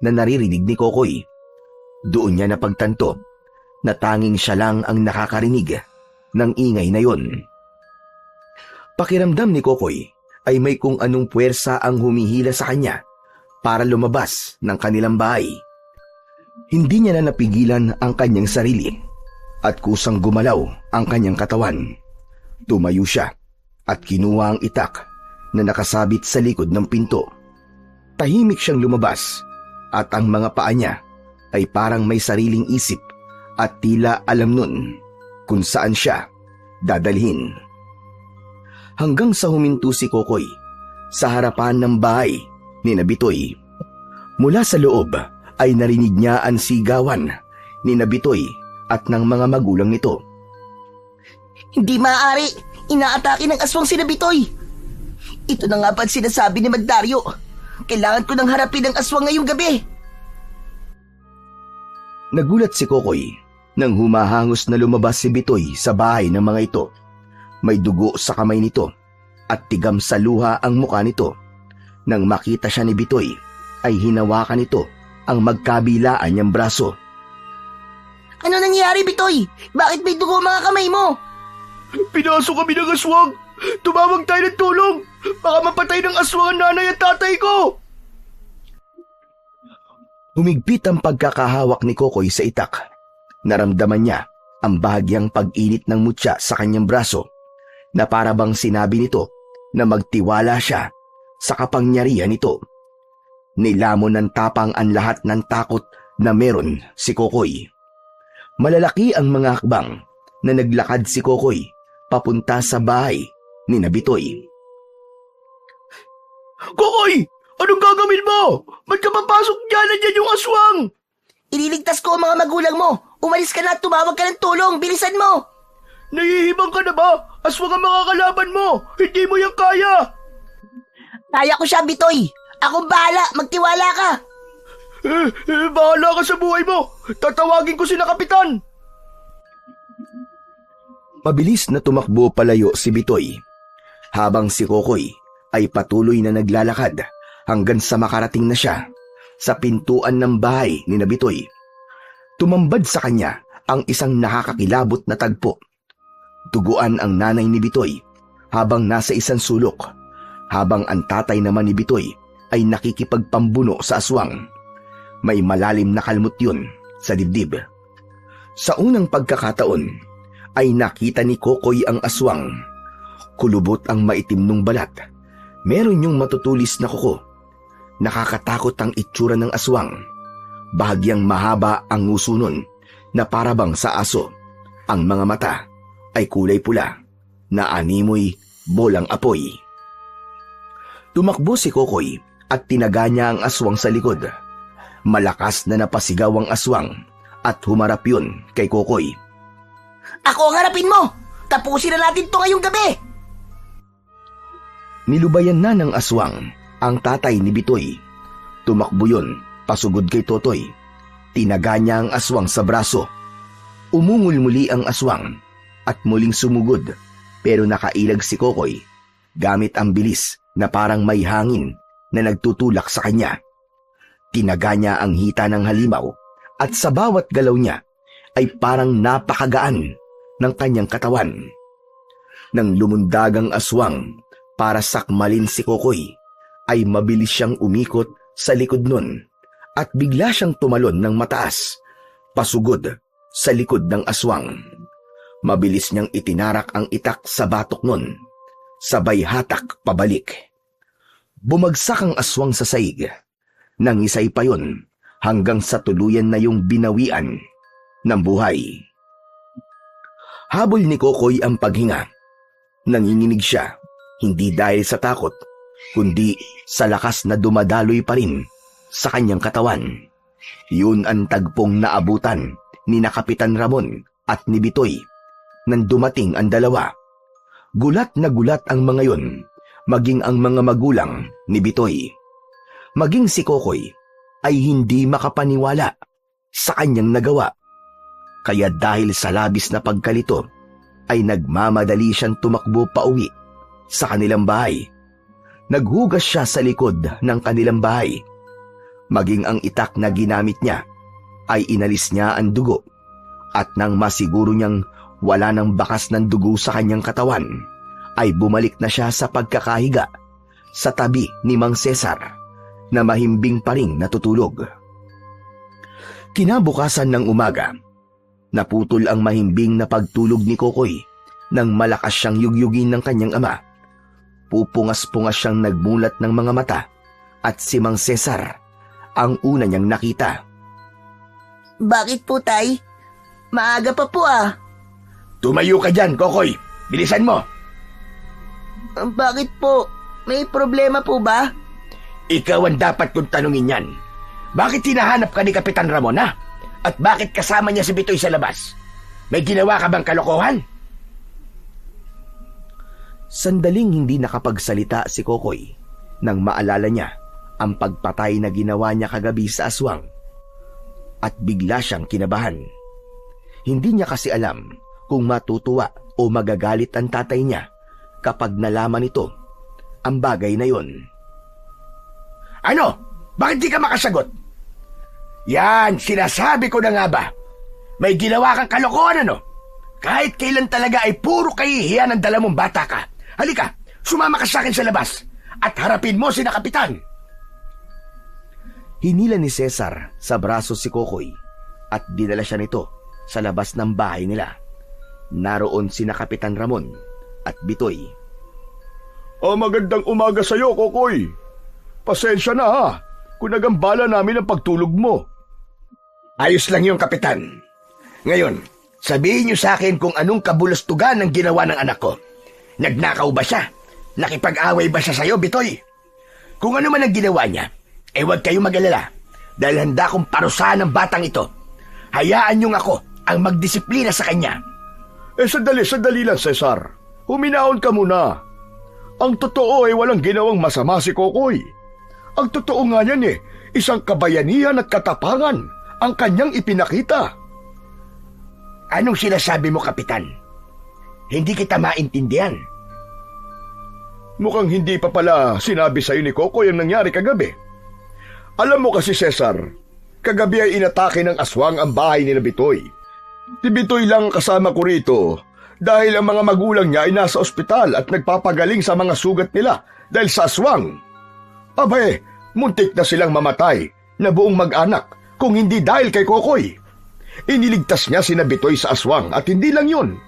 na naririnig ni Kokoy. Doon niya napagtanto na tanging siya lang ang nakakarinig ng ingay na yun. Pakiramdam ni Kokoy ay may kung anong puwersa ang humihila sa kanya para lumabas ng kanilang bahay. Hindi niya na napigilan ang kanyang sarili at kusang gumalaw ang kanyang katawan. Tumayo siya at kinuha ang itak na nakasabit sa likod ng pinto. Tahimik siyang lumabas at ang mga paa niya ay parang may sariling isip at tila alam nun kung saan siya dadalhin. Hanggang sa huminto si Kokoy sa harapan ng bahay ni Nabitoy. Mula sa loob ay narinig niya ang sigawan ni Nabitoy at ng mga magulang nito. Hindi maaari! Inaatake ng aswang si Nabitoy! Ito na nga ba ang sinasabi ni Mang Dario? Kailangan ko nang harapin ang aswang ngayong gabi! Nagulat si Kokoy nang humahangos na lumabas si Bitoy sa bahay ng mga ito. May dugo sa kamay nito at tigam sa luha ang muka nito. Nang makita siya ni Bitoy, ay hinawakan nito ang magkabilaan niyang braso. Ano nangyari, Bitoy? Bakit may dugo mga kamay mo? Pinasok kami ng aswang! Tumawag tayo ng tulong! Baka mapatay ng aswang ang nanay at tatay ko! Humigpit ang pagkakahawak ni Kokoy sa itak. Naramdaman niya ang bahagyang pag-init ng mutya sa kanyang braso na para bang sinabi nito na magtiwala siya sa kapangyarihan nito. Nilamon ng tapang ang lahat ng takot na meron si Kokoy. Malalaki ang mga hakbang na naglakad si Kokoy papunta sa bahay ni Nabitoy. Kokoy! Anong gagawin mo? Ba't ka papasok dyan? Nandiyan yung aswang! Ililigtas ko ang mga magulang mo! Umalis ka na at tumawag ka ng tulong! Bilisan mo! Nahihibang ka na ba? Aswang ang mga kalaban mo! Hindi mo yan kaya! Kaya ko siya, Bitoy! Akong bahala! Magtiwala ka! Bahala ka sa buhay mo! Tatawagin ko sila kapitan! Mabilis na tumakbo palayo si Bitoy, habang si Kokoy ay patuloy na naglalakad hanggang sa makarating na siya sa pintuan ng bahay ni Nabitoy. Tumambad sa kanya ang isang nakakakilabot na tagpo. Duguan ang nanay ni Bitoy habang nasa isang sulok, habang ang tatay naman ni Bitoy ay nakikipagpambuno sa aswang. May malalim na kalmot yun sa dibdib. Sa unang pagkakataon ay nakita ni Kokoy ang aswang. Kulubot ang maitim nung balat. Meron yung matutulis na kuko. Nakakatakot ang itsura ng aswang. Bahagyang mahaba ang nguso nun na parabang sa aso. Ang mga mata ay kulay pula na animoy bolang apoy. Tumakbo si Kokoy at tinaga niya ang aswang sa likod. Malakas na napasigaw ang aswang at humarap yun kay Kokoy. Ako ang harapin mo! Tapusin na natin to ngayong gabi! Nilubayan na ng aswang ang tatay ni Bitoy. Tumakbo yun pasugod kay Totoy. Tinaga niya ang aswang sa braso. Umungol muli ang aswang at muling sumugod, pero nakailag si Kokoy gamit ang bilis na parang may hangin na nagtutulak sa kanya. Tinaga niya ang hita ng halimaw at sa bawat galaw niya ay parang napakagaan ng kanyang katawan. Nang lumundag ang aswang para sakmalin si Kokoy, ay mabilis siyang umikot sa likod nun at bigla siyang tumalon ng mataas, pasugod sa likod ng aswang. Mabilis niyang itinarak ang itak sa batok nun, sabay hatak pabalik. Bumagsak ang aswang sa saig. Nangisay pa yun hanggang sa tuluyan na yung binawian ng buhay. Habol ni Kokoy ang paghinga. Nanginginig siya, hindi dahil sa takot, kundi sa lakas na dumadaloy pa rin sa kanyang katawan. Yun ang tagpong naabutan ni na Kapitan Ramon at ni Bitoy nang dumating ang dalawa. Gulat na gulat ang mga yun, maging ang mga magulang ni Bitoy. Maging si Kokoy ay hindi makapaniwala sa kanyang nagawa. Kaya dahil sa labis na pagkalito, ay nagmamadali siyang tumakbo pauwi sa kanilang bahay. Naghugas siya sa likod ng kanilang bahay. Maging ang itak na ginamit niya ay inalis niya ang dugo, at nang masiguro niyang wala ng bakas ng dugo sa kanyang katawan, ay bumalik na siya sa pagkakahiga sa tabi ni Mang Cesar na mahimbing pa ring natutulog. Kinabukasan ng umaga, naputol ang mahimbing na pagtulog ni Kokoy nang malakas siyang yugyugin ng kanyang ama. Pupungas-pungas siyang nagmulat ng mga mata at si Mang Cesar ang una niyang nakita. Bakit po, Tay? Maaga pa po ah. Tumayo ka dyan, Kokoy. Bilisan mo. Bakit po? May problema po ba? Ikaw ang dapat kong tanungin yan. Bakit hinahanap ka ni Kapitan Ramon, ha? At bakit kasama niya si Bitoy sa labas? May ginawa ka bang kalokohan? Sandaling hindi nakapagsalita si Kokoy nang maalala niya ang pagpatay na ginawa niya kagabi sa aswang, at bigla siyang kinabahan. Hindi niya kasi alam kung matutuwa o magagalit ang tatay niya kapag nalaman nito ang bagay na yon. Ano? Bakit di ka makasagot? Yan, sinasabi ko na nga ba? May ginawa kang kalokohan, ano? Kahit kailan talaga ay puro kahihiyan ang dala mong bata ka. Halika, sumama ka sa akin sa labas at harapin mo si na Kapitan. Hinila ni Cesar sa braso si Kokoy at dinala siya nito sa labas ng bahay nila. Naroon si na Kapitan Ramon at Bitoy. Magandang umaga sa'yo, Kokoy. Pasensya na ha, kung nagambala namin ang pagtulog mo. Ayos lang yung Kapitan. Ngayon, sabihin niyo sa akin kung anong kabulastugan ang ginawa ng anak ko. Nagnakaw ba siya? Nakipag-away ba siya sa'yo, Bitoy? Kung ano man ang ginawa niya, huwag kayong mag-alala dahil handa kong parusahan ng batang ito. Hayaan niyong ako ang magdisiplina sa kanya. Sandali lang, Cesar. Huminahon ka muna. Ang totoo ay walang ginawang masama si Kokoy. Ang totoo nga niyan isang kabayanihan at katapangan ang kanyang ipinakita. Anong sinasabi mo, Kapitan? Hindi kita maintindihan. Mukhang hindi pa pala sinabi sa'yo ni Kokoy ang nangyari kagabi. Alam mo kasi, Cesar, kagabi ay inatake ng aswang ang bahay ni Bitoy. Si Bitoy lang kasama ko rito dahil ang mga magulang niya ay nasa ospital at nagpapagaling sa mga sugat nila dahil sa aswang. Abay, muntik na silang mamatay na buong mag-anak kung hindi dahil kay Kokoy. Iniligtas niya si Bitoy sa aswang at hindi lang yun.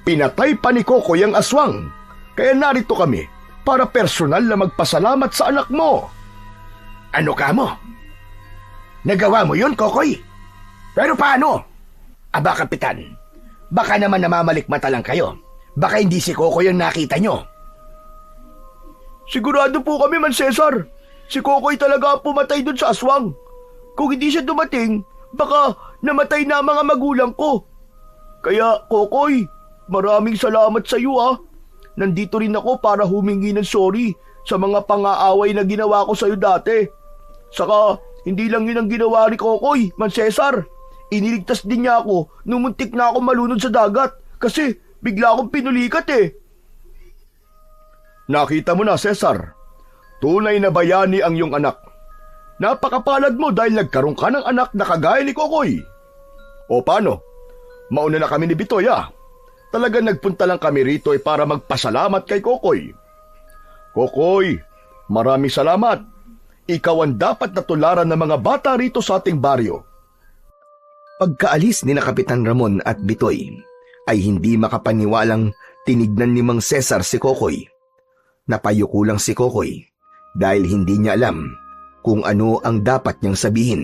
Pinatay pa ni Kokoy ang aswang. Kaya narito kami para personal na magpasalamat sa anak mo. Ano ka mo? Nagawa mo yun, Kokoy? Pero paano? Aba, Kapitan, baka naman namamalikmata lang kayo. Baka hindi si Kokoy ang nakita nyo. Sigurado po kami, Man Cesar. Si Kokoy talaga ang pumatay dun sa aswang. Kung hindi siya dumating, baka namatay na ang mga magulang ko. Kaya, Kokoy, maraming salamat sa iyo ah. Nandito rin ako para humingi ng sorry sa mga pang-aaway na ginawa ko sa iyo dati. Saka, hindi lang yun ang ginawa ni Kokoy, Man Cesar. Iniligtas din niya ako nung muntik na ako malunod sa dagat kasi bigla akong pinulikat Nakita mo na, Cesar. Tunay na bayani ang iyong anak. napakapalad mo dahil nagkaroon ka ng anak na kagaya ni Kokoy. O paano? Mauna na kami ni Bitoy Talagang nagpunta lang kami rito para magpasalamat kay Kokoy. Kokoy, maraming salamat. Ikaw ang dapat na tularan ng mga bata rito sa ating baryo. Pagkaalis ni na Kapitan Ramon at Bitoy, ay hindi makapaniwalang tinignan ni Mang Cesar si Kokoy. Napayuko lang si Kokoy dahil hindi niya alam kung ano ang dapat niyang sabihin.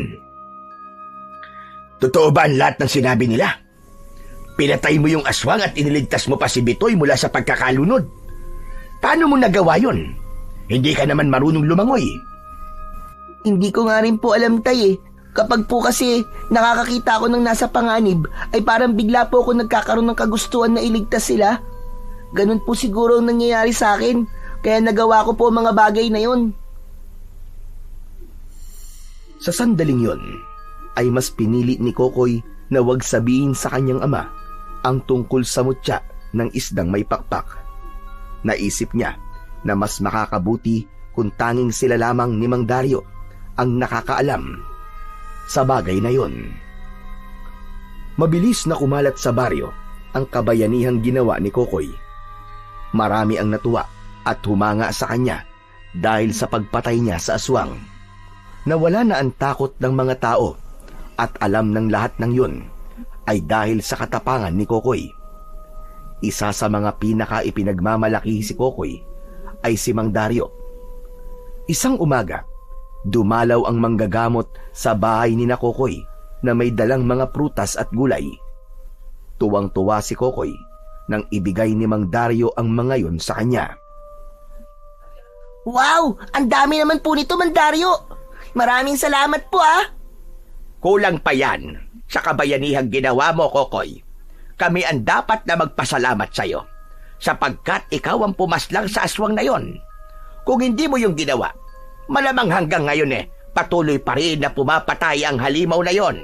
Totoo ba ang lahat ng sinabi nila? Pinatay mo yung aswang at iniligtas mo pa si Bitoy mula sa pagkakalunod. Paano mo nagawa yun? Hindi ka naman marunong lumangoy. Hindi ko nga rin po alam, Tay. Kapag po kasi nakakakita ako ng nasa panganib, ay parang bigla po ako nagkakaroon ng kagustuhan na iligtas sila. Ganun po siguro ang nangyayari sa akin, kaya nagawa ko po mga bagay na yun. Sa sandaling yon, ay mas pinili ni Kokoy na wag sabihin sa kanyang ama ang tungkol sa mutya ng isdang may pakpak. Naisip niya na mas makakabuti kung tanging sila lamang ni Mang Dario ang nakakaalam sa bagay na yon. Mabilis na kumalat sa baryo ang kabayanihang ginawa ni Kokoy. Marami ang natuwa at humanga sa kanya dahil sa pagpatay niya sa aswang. Nawala na ang takot ng mga tao at alam ng lahat ng yun ay dahil sa katapangan ni Kokoy. Isa sa mga pinaka-ipinagmamalaki si Kokoy ay si Mang Dario. Isang umaga, dumalaw ang manggagamot sa bahay ni na Kokoy na may dalang mga prutas at gulay. Tuwang-tuwa si Kokoy nang ibigay ni Mang Dario ang mga yon sa kanya. Wow! Ang dami naman po nito, Mang Dario! Maraming salamat po Kulang pa yan sa kabayanihang ginawa mo, Kokoy. Kami ang dapat na magpasalamat sa'yo sapagkat ikaw ang pumaslang sa aswang na yon. Kung hindi mo yung ginawa, malamang hanggang ngayon patuloy pa rin na pumapatay ang halimaw na yon.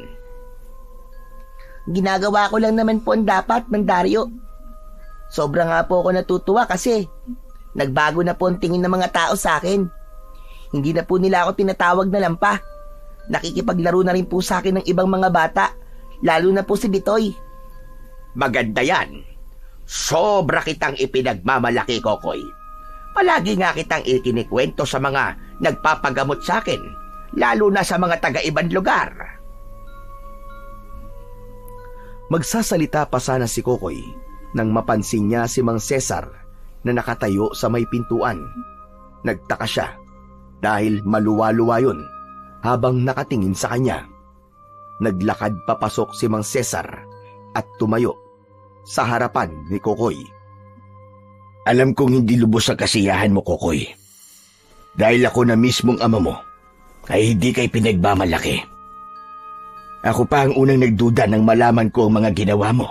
Ginagawa ko lang naman po ang dapat, Mang Dario. Sobra nga po ako natutuwa kasi nagbago na po ang tingin ng mga tao sa akin. Hindi na po nila ako tinatawag na lampa. Nakikipaglaro na rin po sa akin ng ibang mga bata, lalo na po si Bitoy. Maganda yan. Sobra kitang ipinagmamalaki, Kokoy. Palagi nga kitang ikinikwento sa mga nagpapagamot sa akin, lalo na sa mga taga-ibang lugar. Magsasalita pa sana si Kokoy nang mapansin niya si Mang Cesar na nakatayo sa may pintuan. Nagtaka siya dahil maluwa-luwa yun habang nakatingin sa kanya. Naglakad papasok si Mang Cesar at tumayo sa harapan ni Kokoy. Alam kong hindi lubos ang kasiyahan mo, Kokoy. Dahil ako na mismong ama mo, ay hindi kay pinagmamalaki. Ako pa ang unang nagduda nang malaman ko ang mga ginawa mo.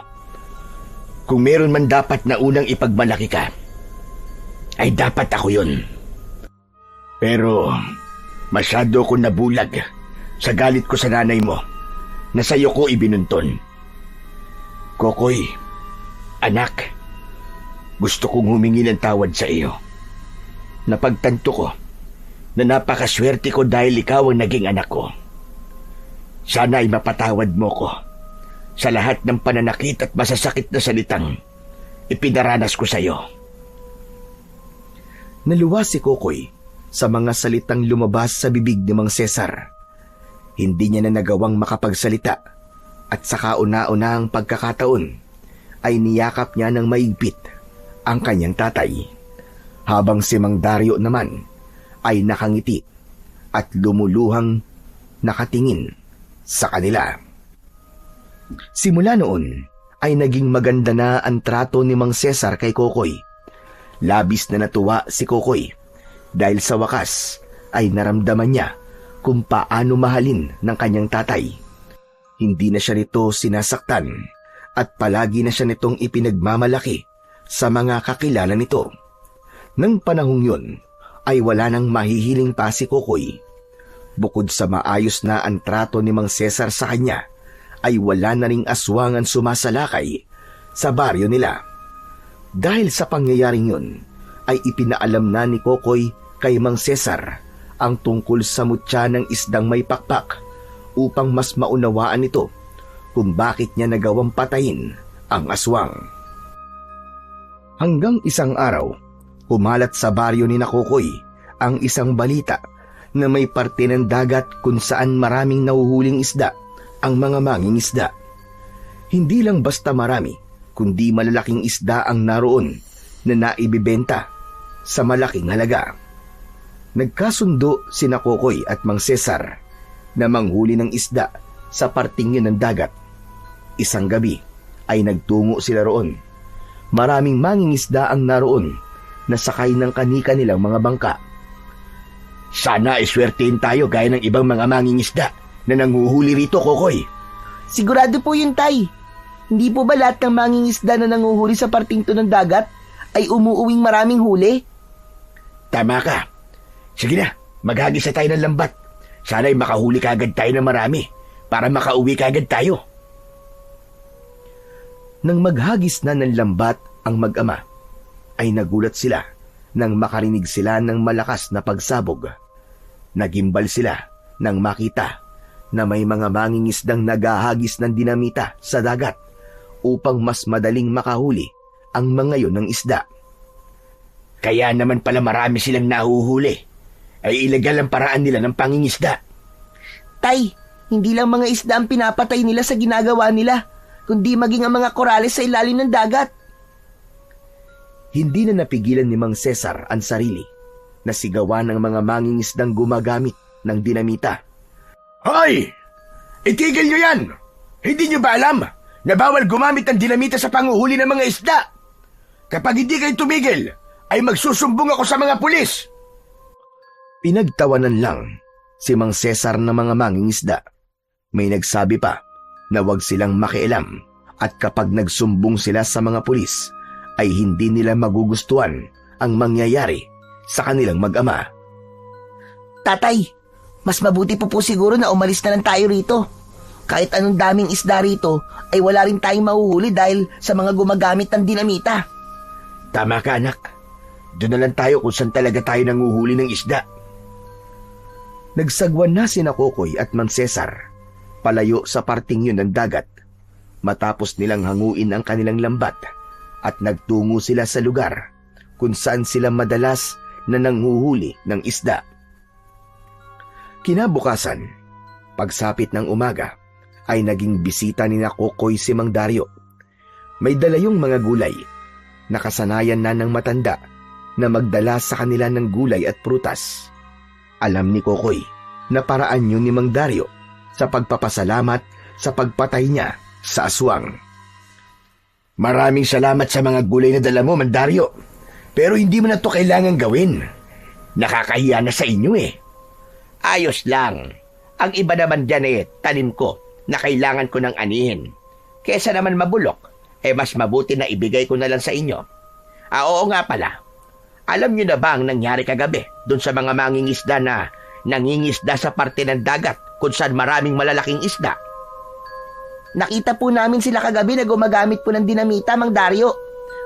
Kung meron man dapat na unang ipagmalaki ka, ay dapat ako yun. Pero masyado ko nabulag sa galit ko sa nanay mo na sa'yo ko ibinunton. Kokoy, anak, gusto kong humingi ng tawad sa iyo. Napagtanto ko na napakaswerte ko dahil ikaw ang naging anak ko. Sana ay mapatawad mo ko sa lahat ng pananakit at masasakit na salitang ipinaranas ko sa iyo. Naluwa si Kokoy sa mga salitang lumabas sa bibig ni Mang Cesar. Hindi niya na nagawang makapagsalita at sa kauna-unahang pagkakataon ay niyakap niya ng maigpit ang kanyang tatay, habang si Mang Dario naman ay nakangiti at lumuluhang nakatingin sa kanila. Simula noon ay naging maganda na ang trato ni Mang Cesar kay Kokoy. Labis na natuwa si Kokoy dahil sa wakas ay naramdaman niya kung paano mahalin ng kanyang tatay. Hindi na siya nito sinasaktan at palagi na siya nitong ipinagmamalaki sa mga kakilala nito. Nang panahong yun ay wala nang mahihiling pa si Kokoy. Bukod sa maayos na ang trato ni Mang Cesar sa kanya, ay wala na ring aswangan sumasalakay sa baryo nila. Dahil sa pangyayaring yun, ay ipinaalam na ni Kokoy kay Mang Cesar ang tungkol sa mutya ng isdang may pakpak upang mas maunawaan nito kung bakit niya nagawang patayin ang aswang. Hanggang isang araw, kumalat sa baryo ni Kokoy ang isang balita na may parte ng dagat kung saan maraming nahuhuling isda ang mga mangingisda. Hindi lang basta marami, kundi malalaking isda ang naroon na naibibenta sa malaking halaga. Nagkasundo sina Kokoy at Mang Cesar na manghuli ng isda sa parting yun ng dagat. Isang gabi ay nagtungo sila roon. Maraming mangingisda ang naroon na sakay ng kanika nilang mga bangka. Sana iswertein tayo gaya ng ibang mga mangingisda na nanguhuli rito, Kokoy. Sigurado po yun, Tay. Hindi po ba lahat ng mangingisda na nanguhuli sa parting to ng dagat ay umuuwing maraming huli? Tama ka. Sige na, maghagis na tayo ng lambat. Sana'y makahuli kagad tayo ng marami para makauwi kagad tayo. Nang maghagis na ng lambat ang mag-ama, ay nagulat sila nang makarinig sila ng malakas na pagsabog. Nagimbal sila nang makita na may mga mangingisdang naghahagis ng dinamita sa dagat upang mas madaling makahuli ang mga yon ng isda. Kaya naman pala marami silang nahuhuli. Ay ilegal ang paraan nila ng pangingisda. Tay, hindi lang mga isda ang pinapatay nila sa ginagawa nila, kundi maging ang mga korales sa ilalim ng dagat. Hindi na napigilan ni Mang Cesar ang sarili na sigawan ng mga mangingisdang gumagamit ng dinamita. Hoy! Itigil nyo yan! Hindi nyo ba alam na bawal gumamit ng dinamita sa panguhuli ng mga isda? Kapag hindi kayo tumigil, ay magsusumbong ako sa mga pulis! Pinagtawanan lang si Mang Cesar ng mga mangingisda. May nagsabi pa na huwag silang makialam at kapag nagsumbong sila sa mga pulis, ay hindi nila magugustuhan ang mangyayari sa kanilang mag-ama. Tatay, mas mabuti po siguro na umalis na lang tayo rito. Kahit anong daming isda rito, ay wala rin tayong mahuhuli dahil sa mga gumagamit ng dinamita. Tama ka, anak. Doon na lang tayo kung saan talaga tayo nanguhuli ng isda. Nagsagwan na sina Kokoy at Mang Cesar palayo sa parting yun ng dagat matapos nilang hanguin ang kanilang lambat at nagtungo sila sa lugar kung saan sila madalas na nanghuhuli ng isda. Kinabukasan, pagsapit ng umaga, ay naging bisita ni Kokoy si Mang Dario. May dalayong mga gulay. Nakasanayan na ng matanda na magdala sa kanila ng gulay at prutas. Alam ni Kokoy na paraan yun ni Mang Dario sa pagpapasalamat sa pagpatay niya sa aswang. Maraming salamat sa mga gulay na dala mo, Mang Dario. Pero hindi mo na to kailangan gawin. Nakakahiya na sa inyo eh. Ayos lang. Ang iba naman dyan tanim ko na kailangan ko ng anihin. Kesa naman mabulok, mas mabuti na ibigay ko na lang sa inyo. Oo nga pala. Alam niyo na ba ang nangyari kagabi doon sa mga mangingisda na nangingisda sa parte ng dagat kung saan maraming malalaking isda? Nakita po namin sila kagabi na gumagamit po ng dinamita, Mang Dario.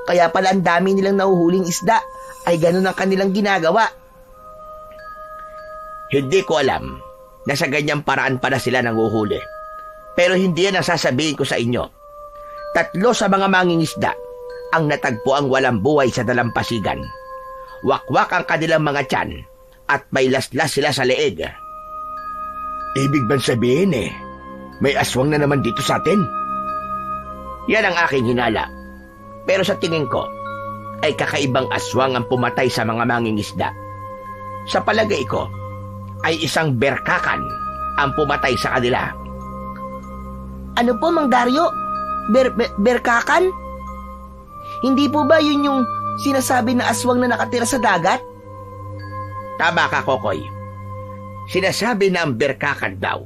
Kaya pala ang dami nilang nahuhuling isda, ay ganun ang kanilang ginagawa. Hindi ko alam na sa ganyang paraan pala sila nanguhuli. Pero hindi yan ang sasabihin ko sa inyo. 3 sa mga mangingisda ang natagpo ang walang buhay sa dalampasigan. Wakwak ang kanilang mga tiyan at may laslas sila sa leeg. Ibig bang sabihin may aswang na naman dito sa atin? Yan ang aking hinala. Pero sa tingin ko, ay kakaibang aswang ang pumatay sa mga mangingisda. Sa palagay ko, ay isang berkakan ang pumatay sa kanila. Ano po, Mang Dario? Berkakan? Hindi po ba yun yung sinasabi na aswang na nakatira sa dagat? Tama ka, Kokoy. Sinasabi na ang berkakan daw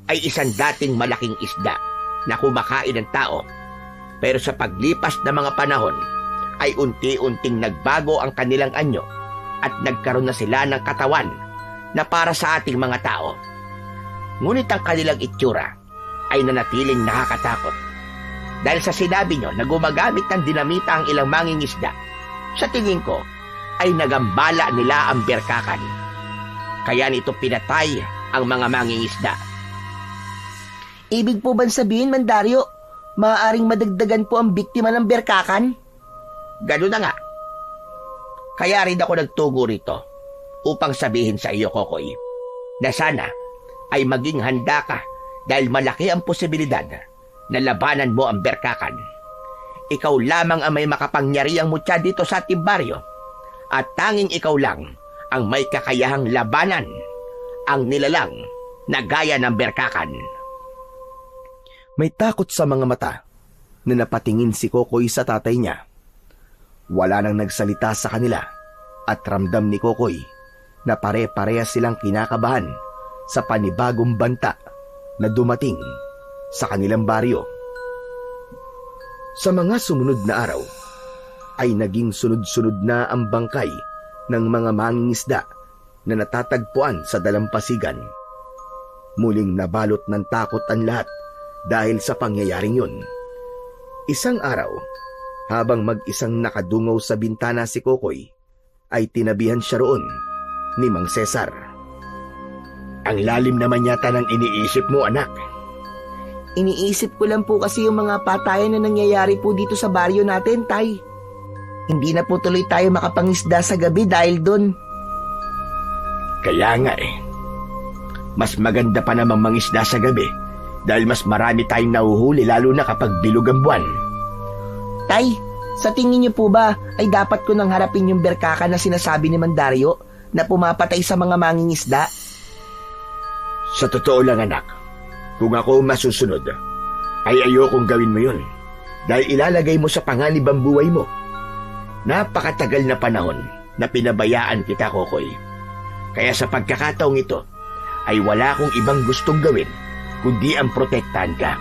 ay isang dating malaking isda na kumakain ng tao. Pero sa paglipas ng mga panahon, ay unti-unting nagbago ang kanilang anyo at nagkaroon na sila ng katawan na para sa ating mga tao. Ngunit ang kanilang itsura ay nanatiling nakakatakot. Dahil sa sinabi nyo na gumagamit ng dinamita ang ilang mangingisda, sa tingin ko ay nagambala nila ang berkakan. Kaya nito pinatay ang mga mangingisda. Ibig po ba sabihin, Mandaryo, maaaring madagdagan po ang biktima ng berkakan? Ganun na nga. Kaya rin ako nagtugo rito upang sabihin sa iyo, Kokoy, na sana ay maging handa ka dahil malaki ang posibilidad na labanan mo ang berkakan. Ikaw lamang ang may makapangyarihang mutya dito sa ating baryo at tanging ikaw lang ang may kakayahang labanan ang nilalang na gaya ng berkakan. May takot sa mga mata na napatingin si Kokoy sa tatay niya. Wala nang nagsalita sa kanila at ramdam ni Kokoy na pare-pareha silang kinakabahan sa panibagong banta na dumating sa kanilang baryo. Sa mga sumunod na araw ay naging sunod-sunod na ang bangkay ng mga mangingisda na natatagpuan sa dalampasigan. Muling nabalot ng takot ang lahat dahil sa pangyayaring yun. Isang araw, habang mag-isang nakadungaw sa bintana si Kokoy, ay tinabihan siya roon ni Mang Cesar. Ang lalim naman yata ng iniisip mo, anak. Iniisip ko lang po kasi yung mga patayan na nangyayari po dito sa baryo natin, Tay. Hindi na po tuloy tayo makapangisda sa gabi dahil doon. Kaya nga mas maganda pa namang mangisda sa gabi dahil mas marami tayong nahuhuli lalo na kapag bilog ang buwan. Tay, sa tingin niyo po ba ay dapat ko nang harapin yung berkaka na sinasabi ni Mandaryo na pumapatay sa mga mangingisda? Sa totoo lang, anak, kung ako masusunod, ay ayokong gawin mo yun dahil ilalagay mo sa panganib ang buhay mo. Napakatagal na panahon na pinabayaan kita, Kokoy. Kaya sa pagkakataong ito, ay wala akong ibang gustong gawin kundi ang protektahan ka.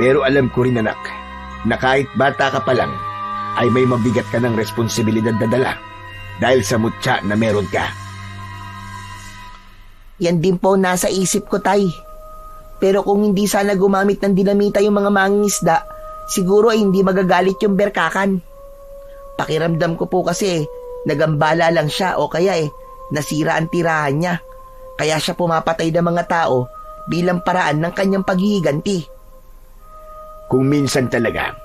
Pero alam ko rin, anak, na kahit bata ka pa lang, ay may mabigat ka ng responsibilidad na dala dahil sa mutya na meron ka. Yan din po nasa isip ko, Tay. Pero kung hindi sana gumamit ng dinamita yung mga mangingisda, siguro ay hindi magagalit yung berkakan. Pakiramdam ko po kasi nagambala lang siya o kaya nasira ang tirahan niya. Kaya siya pumapatay ng mga tao bilang paraan ng kanyang paghihiganti. Kung minsan talaga,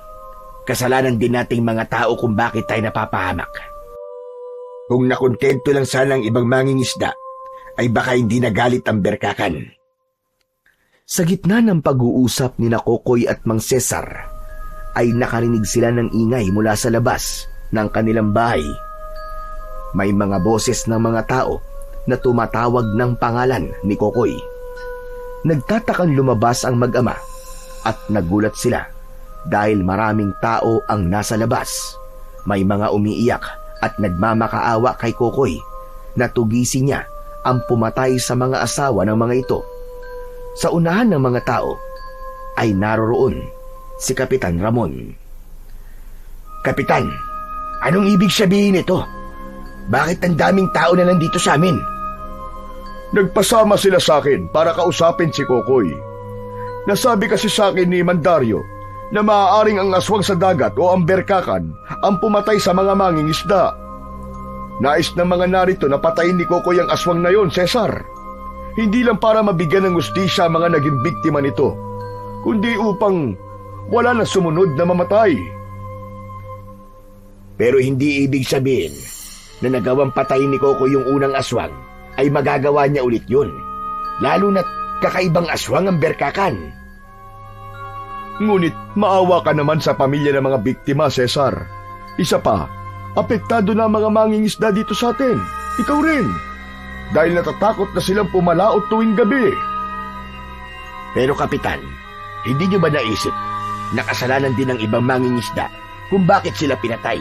kasalanan din nating mga tao kung bakit tayo napapahamak. Kung nakontento lang sana ang ibang mangingisda, ay baka hindi nagalit ang berkakan. Sa gitna ng pag-uusap ni Kokoy at Mang Cesar, ay nakarinig sila ng ingay mula sa labas ng kanilang bahay. May mga boses ng mga tao na tumatawag ng pangalan ni Kokoy. Nagtatakang lumabas ang mag-ama at nagulat sila dahil maraming tao ang nasa labas. May mga umiiyak at nagmamakaawa kay Kokoy na tugisin niya ang pumatay sa mga asawa ng mga ito. Sa unahan ng mga tao ay naroroon si Kapitan Ramon. Kapitan, anong ibig sabihin nito? Bakit ang daming tao na nandito sa amin? Nagpasama sila sa akin para kausapin si Kokoy. Nasabi kasi sa akin ni Mandaryo na maaaring ang aswang sa dagat o ang berkakan ang pumatay sa mga mangingisda. Nais ng mga narito na patayin ni Kokoy ang aswang na yon, Cesar. Hindi lang para mabigyan ng hustisya ang mga naging biktima nito, kundi upang wala na sumunod na mamatay. Pero hindi ibig sabihin na nagawang patayin ni Kokoy yung unang aswang ay magagawa niya ulit yun. Lalo na't kakaibang aswang ang berkakan. Ngunit maawa ka naman sa pamilya ng mga biktima, Cesar. Isa pa, apektado na ang mga mangingisda dito sa atin. Ikaw rin. Dahil natatakot na silang pumalaot tuwing gabi. Pero Kapitan, hindi niyo ba naisip na kasalanan din ng ibang mangingisda kung bakit sila pinatay?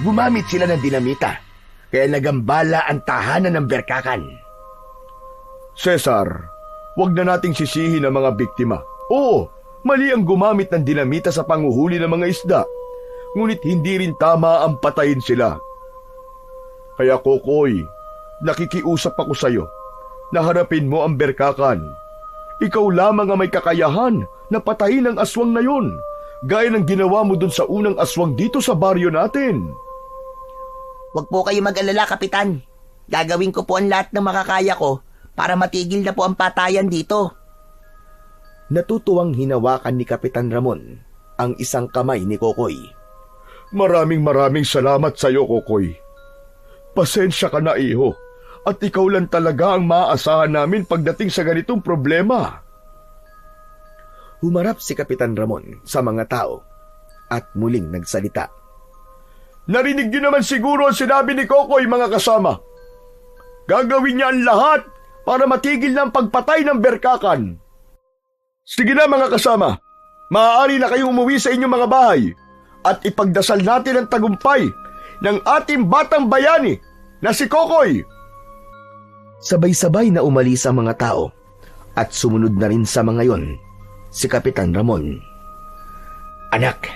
Gumamit sila ng dinamita, kaya nagambala ang tahanan ng berkakan. Cesar, wag na nating sisihin ang mga biktima. Oo, mali ang gumamit ng dinamita sa panguhuli ng mga isda. Ngunit hindi rin tama ang patayin sila. Kaya Kokoy, nakikiusap ako sa iyo na harapin mo ang berkakan. Ikaw lamang ang may kakayahan na patayin ang aswang na yun, gaya ng ginawa mo dun sa unang aswang dito sa baryo natin. Huwag po kayo mag-alala, Kapitan. Gagawin ko po ang lahat ng makakaya ko para matigil na po ang patayan dito. Natutuwang hinawakan ni Kapitan Ramon ang isang kamay ni Kokoy. Maraming salamat sa iyo, Kokoy. Pasensya ka na, iho. At ikaw lang talaga ang maaasahan namin pagdating sa ganitong problema. Humarap si Kapitan Ramon sa mga tao at muling nagsalita. Narinig niyo naman siguro ang sinabi ni Kokoy, mga kasama. Gagawin niya ang lahat para matigil ng pagpatay ng berkakan. Sige na, mga kasama. Maaari na kayong umuwi sa inyong mga bahay at ipagdasal natin ang tagumpay ng ating batang bayani na si Kokoy. Sabay-sabay na umalis ang mga tao at sumunod na rin sa mga yon si Kapitan Ramon. Anak,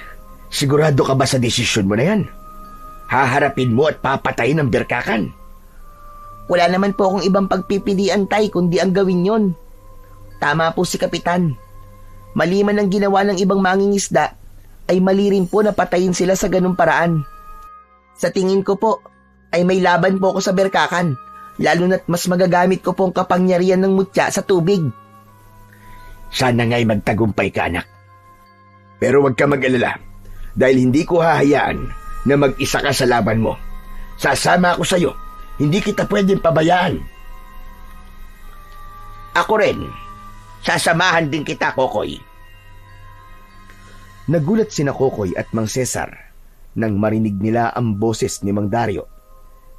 sigurado ka ba sa desisyon mo na yan? Haharapin mo at papatayin ang berkakan? Wala naman po akong ibang pagpipilian, Tay, kundi ang gawin yon. Tama po si Kapitan. Mali man ang ginawa ng ibang mangingisda, ay mali rin po na patayin sila sa ganung paraan. Sa tingin ko po, ay may laban po ako sa berkakan, lalo na't mas magagamit ko po ang kapangyarihan ng mutya sa tubig. Sana nga'y magtagumpay ka, anak. Pero huwag ka mag-alala, dahil hindi ko hahayaan na mag-isa ka sa laban mo. Sasama ako sa'yo. Hindi kita pwedeng pabayaan. Ako rin. Sasamahan din kita, Kokoy. Nagulat sina Kokoy at Mang Cesar nang marinig nila ang boses ni Mang Dario.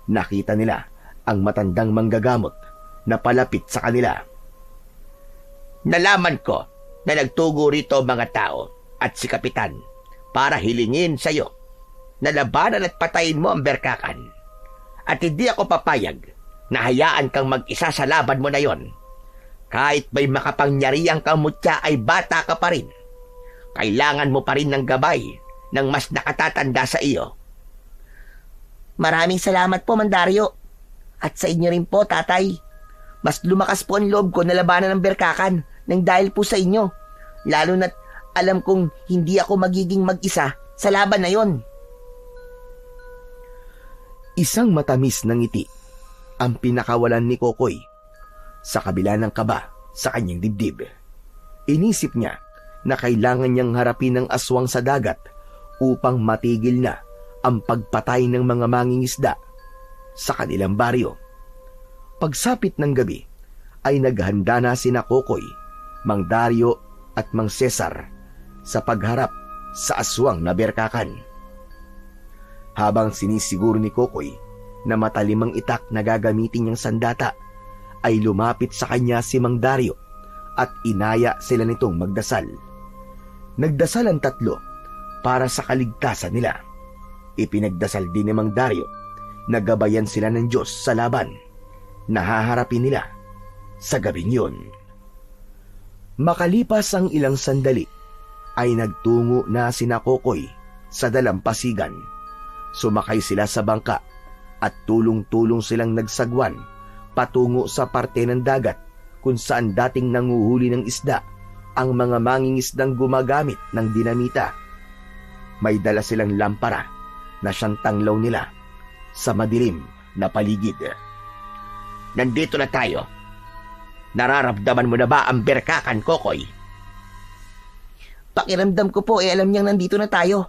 Nakita nila ang matandang manggagamot na palapit sa kanila. Nalaman ko na nagtugo rito ang mga tao at si Kapitan para hilingin sa'yo na labanan at patayin mo ang berkakan. At hindi ako papayag na hayaan kang mag-isa sa laban mo na yon. Kahit may makapangyarihang kamutya ay bata ka pa rin. Kailangan mo pa rin ng gabay ng mas nakatatanda sa iyo. Maraming salamat po, Mandario. At sa inyo rin po, Tatay. Mas lumakas po ang loob ko na labanan ng berkakan nang dahil po sa inyo. Lalo na't alam kong hindi ako magiging mag-isa sa laban na yon. Isang matamis na ngiti ang pinakawalan ni Kokoy sa kabila ng kaba sa kanyang dibdib. Inisip niya na kailangan niyang harapin ang aswang sa dagat upang matigil na ang pagpatay ng mga mangingisda sa kanilang baryo. Pagsapit ng gabi ay naghanda na sina Kokoy, Mang Dario at Mang Cesar sa pagharap sa aswang na berkakan. Habang sinisiguro ni Kokoy na matalimang itak na gagamitin niyang sandata, ay lumapit sa kanya si Mang Dario at inaya sila nitong magdasal. Nagdasal ang tatlo para sa kaligtasan nila. Ipinagdasal din ni Mang Dario na gabayan sila ng Diyos sa laban na haharapin nila sa gabing yun. Makalipas ang ilang sandali, ay nagtungo na sina Kokoy sa dalampasigan. Sumakay sila sa bangka at tulong-tulong silang nagsagwan patungo sa parte ng dagat kung saan dating nanguhuli ng isda ang mga mangingisdang gumagamit ng dinamita. May dala silang lampara na siyang tanglaw nila sa madilim na paligid. Nandito na tayo. Nararamdaman mo na ba ang berkakan, Kokoy? Pakiramdam ko po alam niyang nandito na tayo.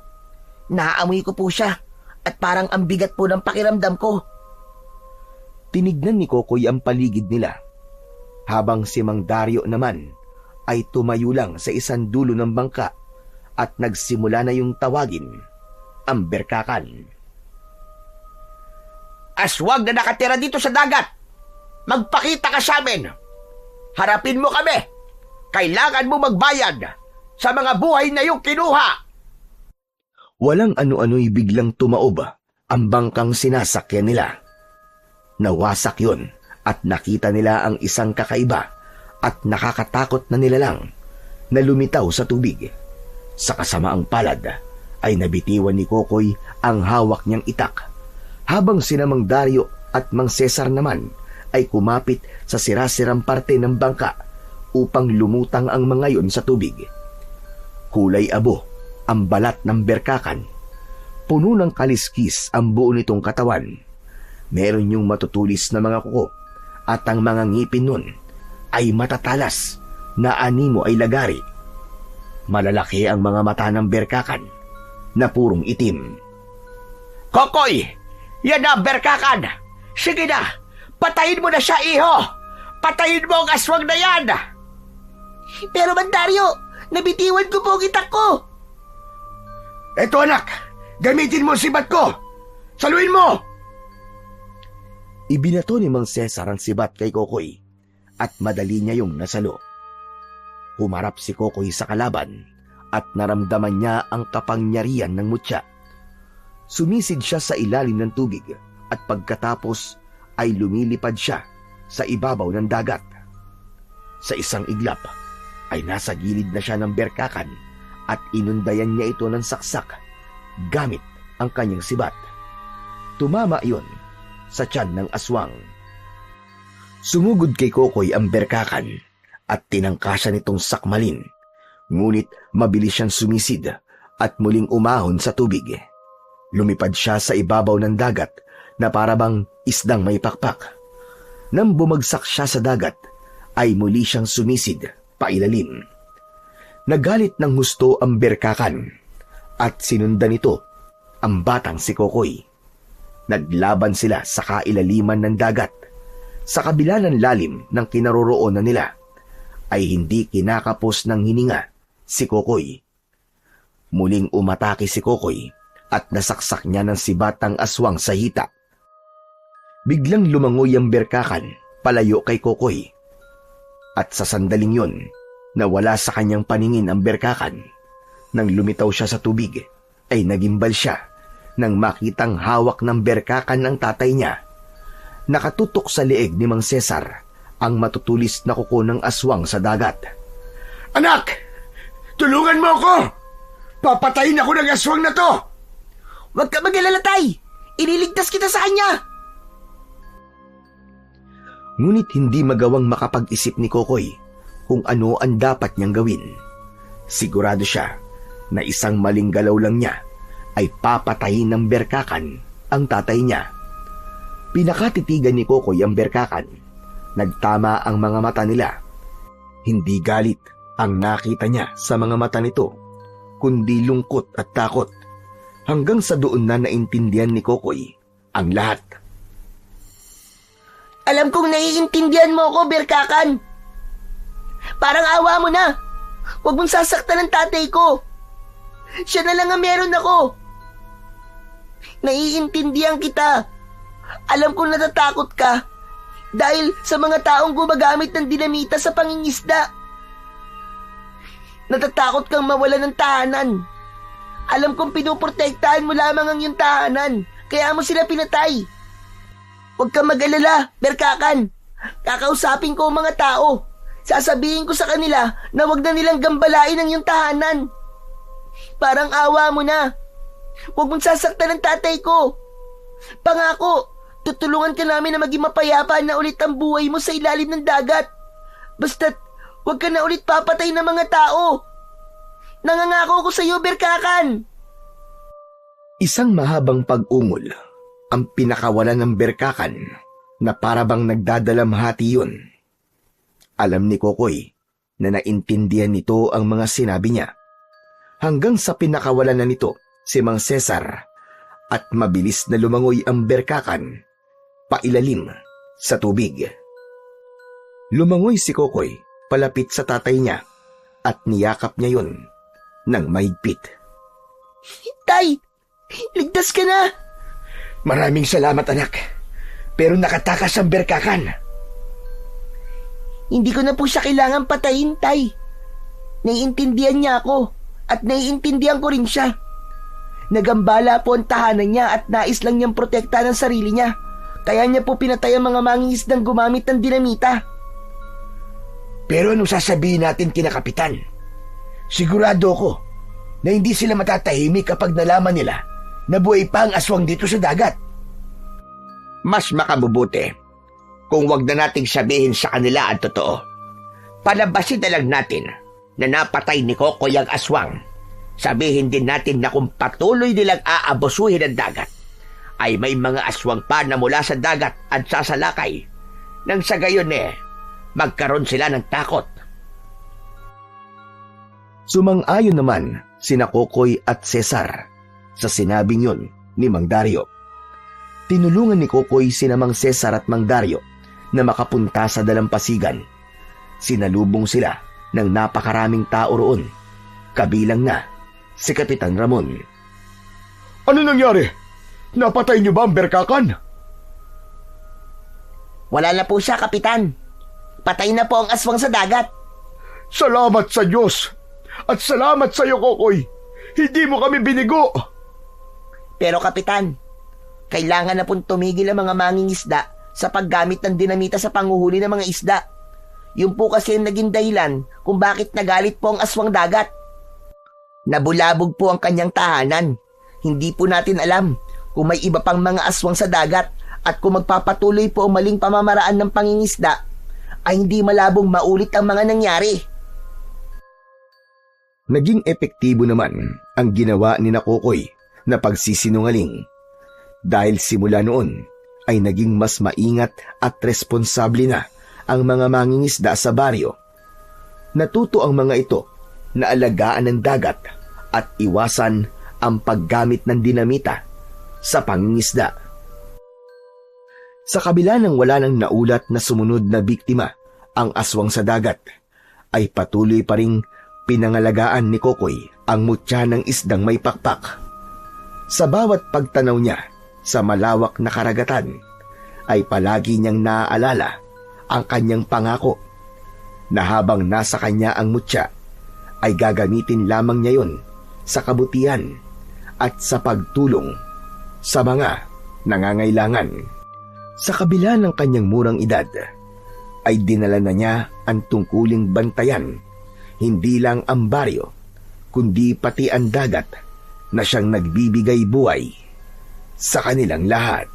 Naaamoy ko po siya at parang ang bigat po ng pakiramdam ko. Tinignan ni Kokoy ang paligid nila, habang si Mang Dario naman ay tumayo lang sa isang dulo ng bangka at nagsimula na yung tawagin ang berkakan. Aswang na nakatira dito sa dagat! Magpakita ka sa amin! Harapin mo kami! Kailangan mo magbayad sa mga buhay na iyong kinuha! Walang ano-ano'y biglang tumaob ang bangkang sinasakyan nila. Nawasak yun at nakita nila ang isang kakaiba at nakakatakot na nilalang na lumitaw sa tubig. Sa kasamaang palad ay nabitiwan ni Kokoy ang hawak niyang itak, habang sina Mang Dario at Mang Cesar naman ay kumapit sa sirasirang parte ng bangka upang lumutang ang mga yon sa tubig. Kulay abo ang balat ng berkakan. Puno ng kaliskis ang buo nitong katawan. Meron yung matutulis na mga kuko at ang mga ngipin nun ay matatalas na animo ay lagari. Malalaki ang mga mata ng berkakan na purong itim. Kokoy! Yan na ang berkakan! Sige na! Patayin mo na siya, iho! Patayin mo ang aswang na yan! Pero Mandaryo, nabitiwan ko po ang itak ko. Eto anak, gamitin mo ang sibat ko! Saluin mo! Ibinato ni Mang Cesar ang sibat kay Kokoy at madali niya yung nasalo. Humarap si Kokoy sa kalaban at naramdaman niya ang kapangyarihan ng mutya. Sumisid siya sa ilalim ng tubig at pagkatapos ay lumilipad siya sa ibabaw ng dagat. Sa isang iglap ay nasa gilid na siya ng berkakan at inundayan niya ito ng saksak gamit ang kanyang sibat. Tumama iyon sa tiyan ng aswang. Sumugod kay Kokoy ang berkakan at tinangkasan itong sakmalin, ngunit mabilis siyang sumisid at muling umahon sa tubig. Lumipad siya sa ibabaw ng dagat na parabang isdang may pakpak. Nang bumagsak siya sa dagat, ay muli siyang sumisid pailalim. Nagalit ng husto ang berkakan at sinundan nito ang batang si Kokoy. Naglaban sila sa kailaliman ng dagat. Sa kabila ng lalim ng kinaroroonan nila, ay hindi kinakapos ng hininga si Kokoy. Muling umatake si Kokoy at nasaksak niya ng sibatang aswang sa hita. Biglang lumangoy ang berkakan palayo kay Kokoy. At sa sandaling yun, nawala sa kanyang paningin ang berkakan. Nang lumitaw siya sa tubig, ay nagimbal siya nang makitang hawak ng berkakan ng tatay niya. Nakatutok sa leeg ni Mang Cesar ang matutulis na kuko ng aswang sa dagat. Anak! Tulungan mo ako! Papatayin ako ng aswang na to! Huwag ka mag-alala, Tay. Ililigtas kita sa kanya. Ngunit hindi magawang makapag-isip ni Kokoy kung ano ang dapat niyang gawin. Sigurado siya na isang maling galaw lang niya ay papatayin ng berkakan ang tatay niya. Pinakatitigan ni Kokoy ang berkakan. Nagtama ang mga mata nila. Hindi galit ang nakita niya sa mga mata nito, kundi lungkot at takot. Hanggang sa doon na naintindihan ni Kokoy ang lahat. Alam kong naiintindihan mo ako, berkakan. Parang awa mo na. Huwag mong sasaktan ng tatay ko. Siya na lang ang meron ako. Naiintindihan kita. Alam kong natatakot ka dahil sa mga taong gumagamit ng dinamita sa pangingisda. Natatakot kang mawala ng tahanan. Alam kong pinuprotektahan mo lamang ang iyong tahanan, kaya mo sila pinatay. Huwag kang mag-alala, berkakan. Kakausapin ko ang mga tao. Sasabihin ko sa kanila na huwag na nilang gambalain ang iyong tahanan. Parang awa mo na. Huwag mong sasaktan ng tatay ko. Pangako, tutulungan ka namin na maging mapayapa na ulit ang buhay mo sa ilalim ng dagat. Basta't huwag ka na ulit papatay ng mga tao. Nangangako ko sa iyo, berkakan. Isang mahabang pag-ungol ang pinakawalan ng berkakan na parabang nagdadalamhati yun. Alam ni Kokoy na naintindihan nito ang mga sinabi niya. Hanggang sa pinakawalan na nito si Mang Cesar at mabilis na lumangoy ang berkakan pailalim sa tubig. Lumangoy si Kokoy palapit sa tatay niya at niyakap niya yun ng mahigpit. Tay, ligtas ka na. Maraming salamat, anak. Pero nakatakas ang berkakan. Hindi ko na po siya kailangan patayin, Tay. Naiintindihan niya ako at naiintindihan ko rin siya. Nagambala po ang tahanan niya at nais lang niyang protektahan ang sarili niya. Kaya niya po pinatay ang mga mangingisdang gumamit ng dinamita. Pero anong sasabihin natin kina Kapitan? Sigurado ko na hindi sila matatahimik kapag nalaman nila na buhay pa ang aswang dito sa dagat. Mas makabubuti kung wag na nating sabihin sa kanila ang totoo. Palabasin na lang natin na napatay ni Kokoy ang aswang. Sabihin din natin na kung patuloy nilang aabusuhin ang dagat, ay may mga aswang pa na mula sa dagat at sasalakay. Nang sa gayon magkaroon sila ng takot. Sumang-ayon naman sina Kokoy at Cesar sa sinabing yun ni Mang Dario. Tinulungan ni Kokoy sina Mang Cesar at Mang Dario na makapunta sa dalampasigan. Sinalubong sila ng napakaraming tao roon, kabilang na si Kapitan Ramon. Ano nangyari? Napatay niyo ba ang berkakan? Wala na po siya, Kapitan. Patay na po ang aswang sa dagat. Salamat sa Diyos! At salamat sa iyo, Kokoy! Hindi mo kami binigo! Pero Kapitan, kailangan na pong tumigil ang mga mangingisda sa paggamit ng dinamita sa panguhuli ng mga isda. Yun po kasi ang naging dahilan kung bakit nagalit po ang aswang dagat. Nabulabog po ang kanyang tahanan. Hindi po natin alam kung may iba pang mga aswang sa dagat at kung magpapatuloy po ang maling pamamaraan ng pangingisda ay hindi malabong maulit ang mga nangyari. Naging epektibo naman ang ginawa ni Kokoy na pagsisinungaling. Dahil simula noon ay naging mas maingat at responsable na ang mga mangingisda sa baryo. Natuto ang mga ito na alagaan ng dagat at iwasan ang paggamit ng dinamita sa pangingisda. Sa kabila ng wala nang naulat na sumunod na biktima ang aswang sa dagat, ay patuloy pa ring pinangalagaan ni Kokoy ang mutya ng isdang may pakpak. Sa bawat pagtanaw niya sa malawak na karagatan, ay palagi niyang naaalala ang kanyang pangako na habang nasa kanya ang mutya, ay gagamitin lamang niya yon sa kabutihan at sa pagtulong sa mga nangangailangan. Sa kabila ng kanyang murang edad, ay dinala na niya ang tungkuling bantayan hindi lang ang baryo, kundi pati ang dagat na siyang nagbibigay buhay sa kanilang lahat.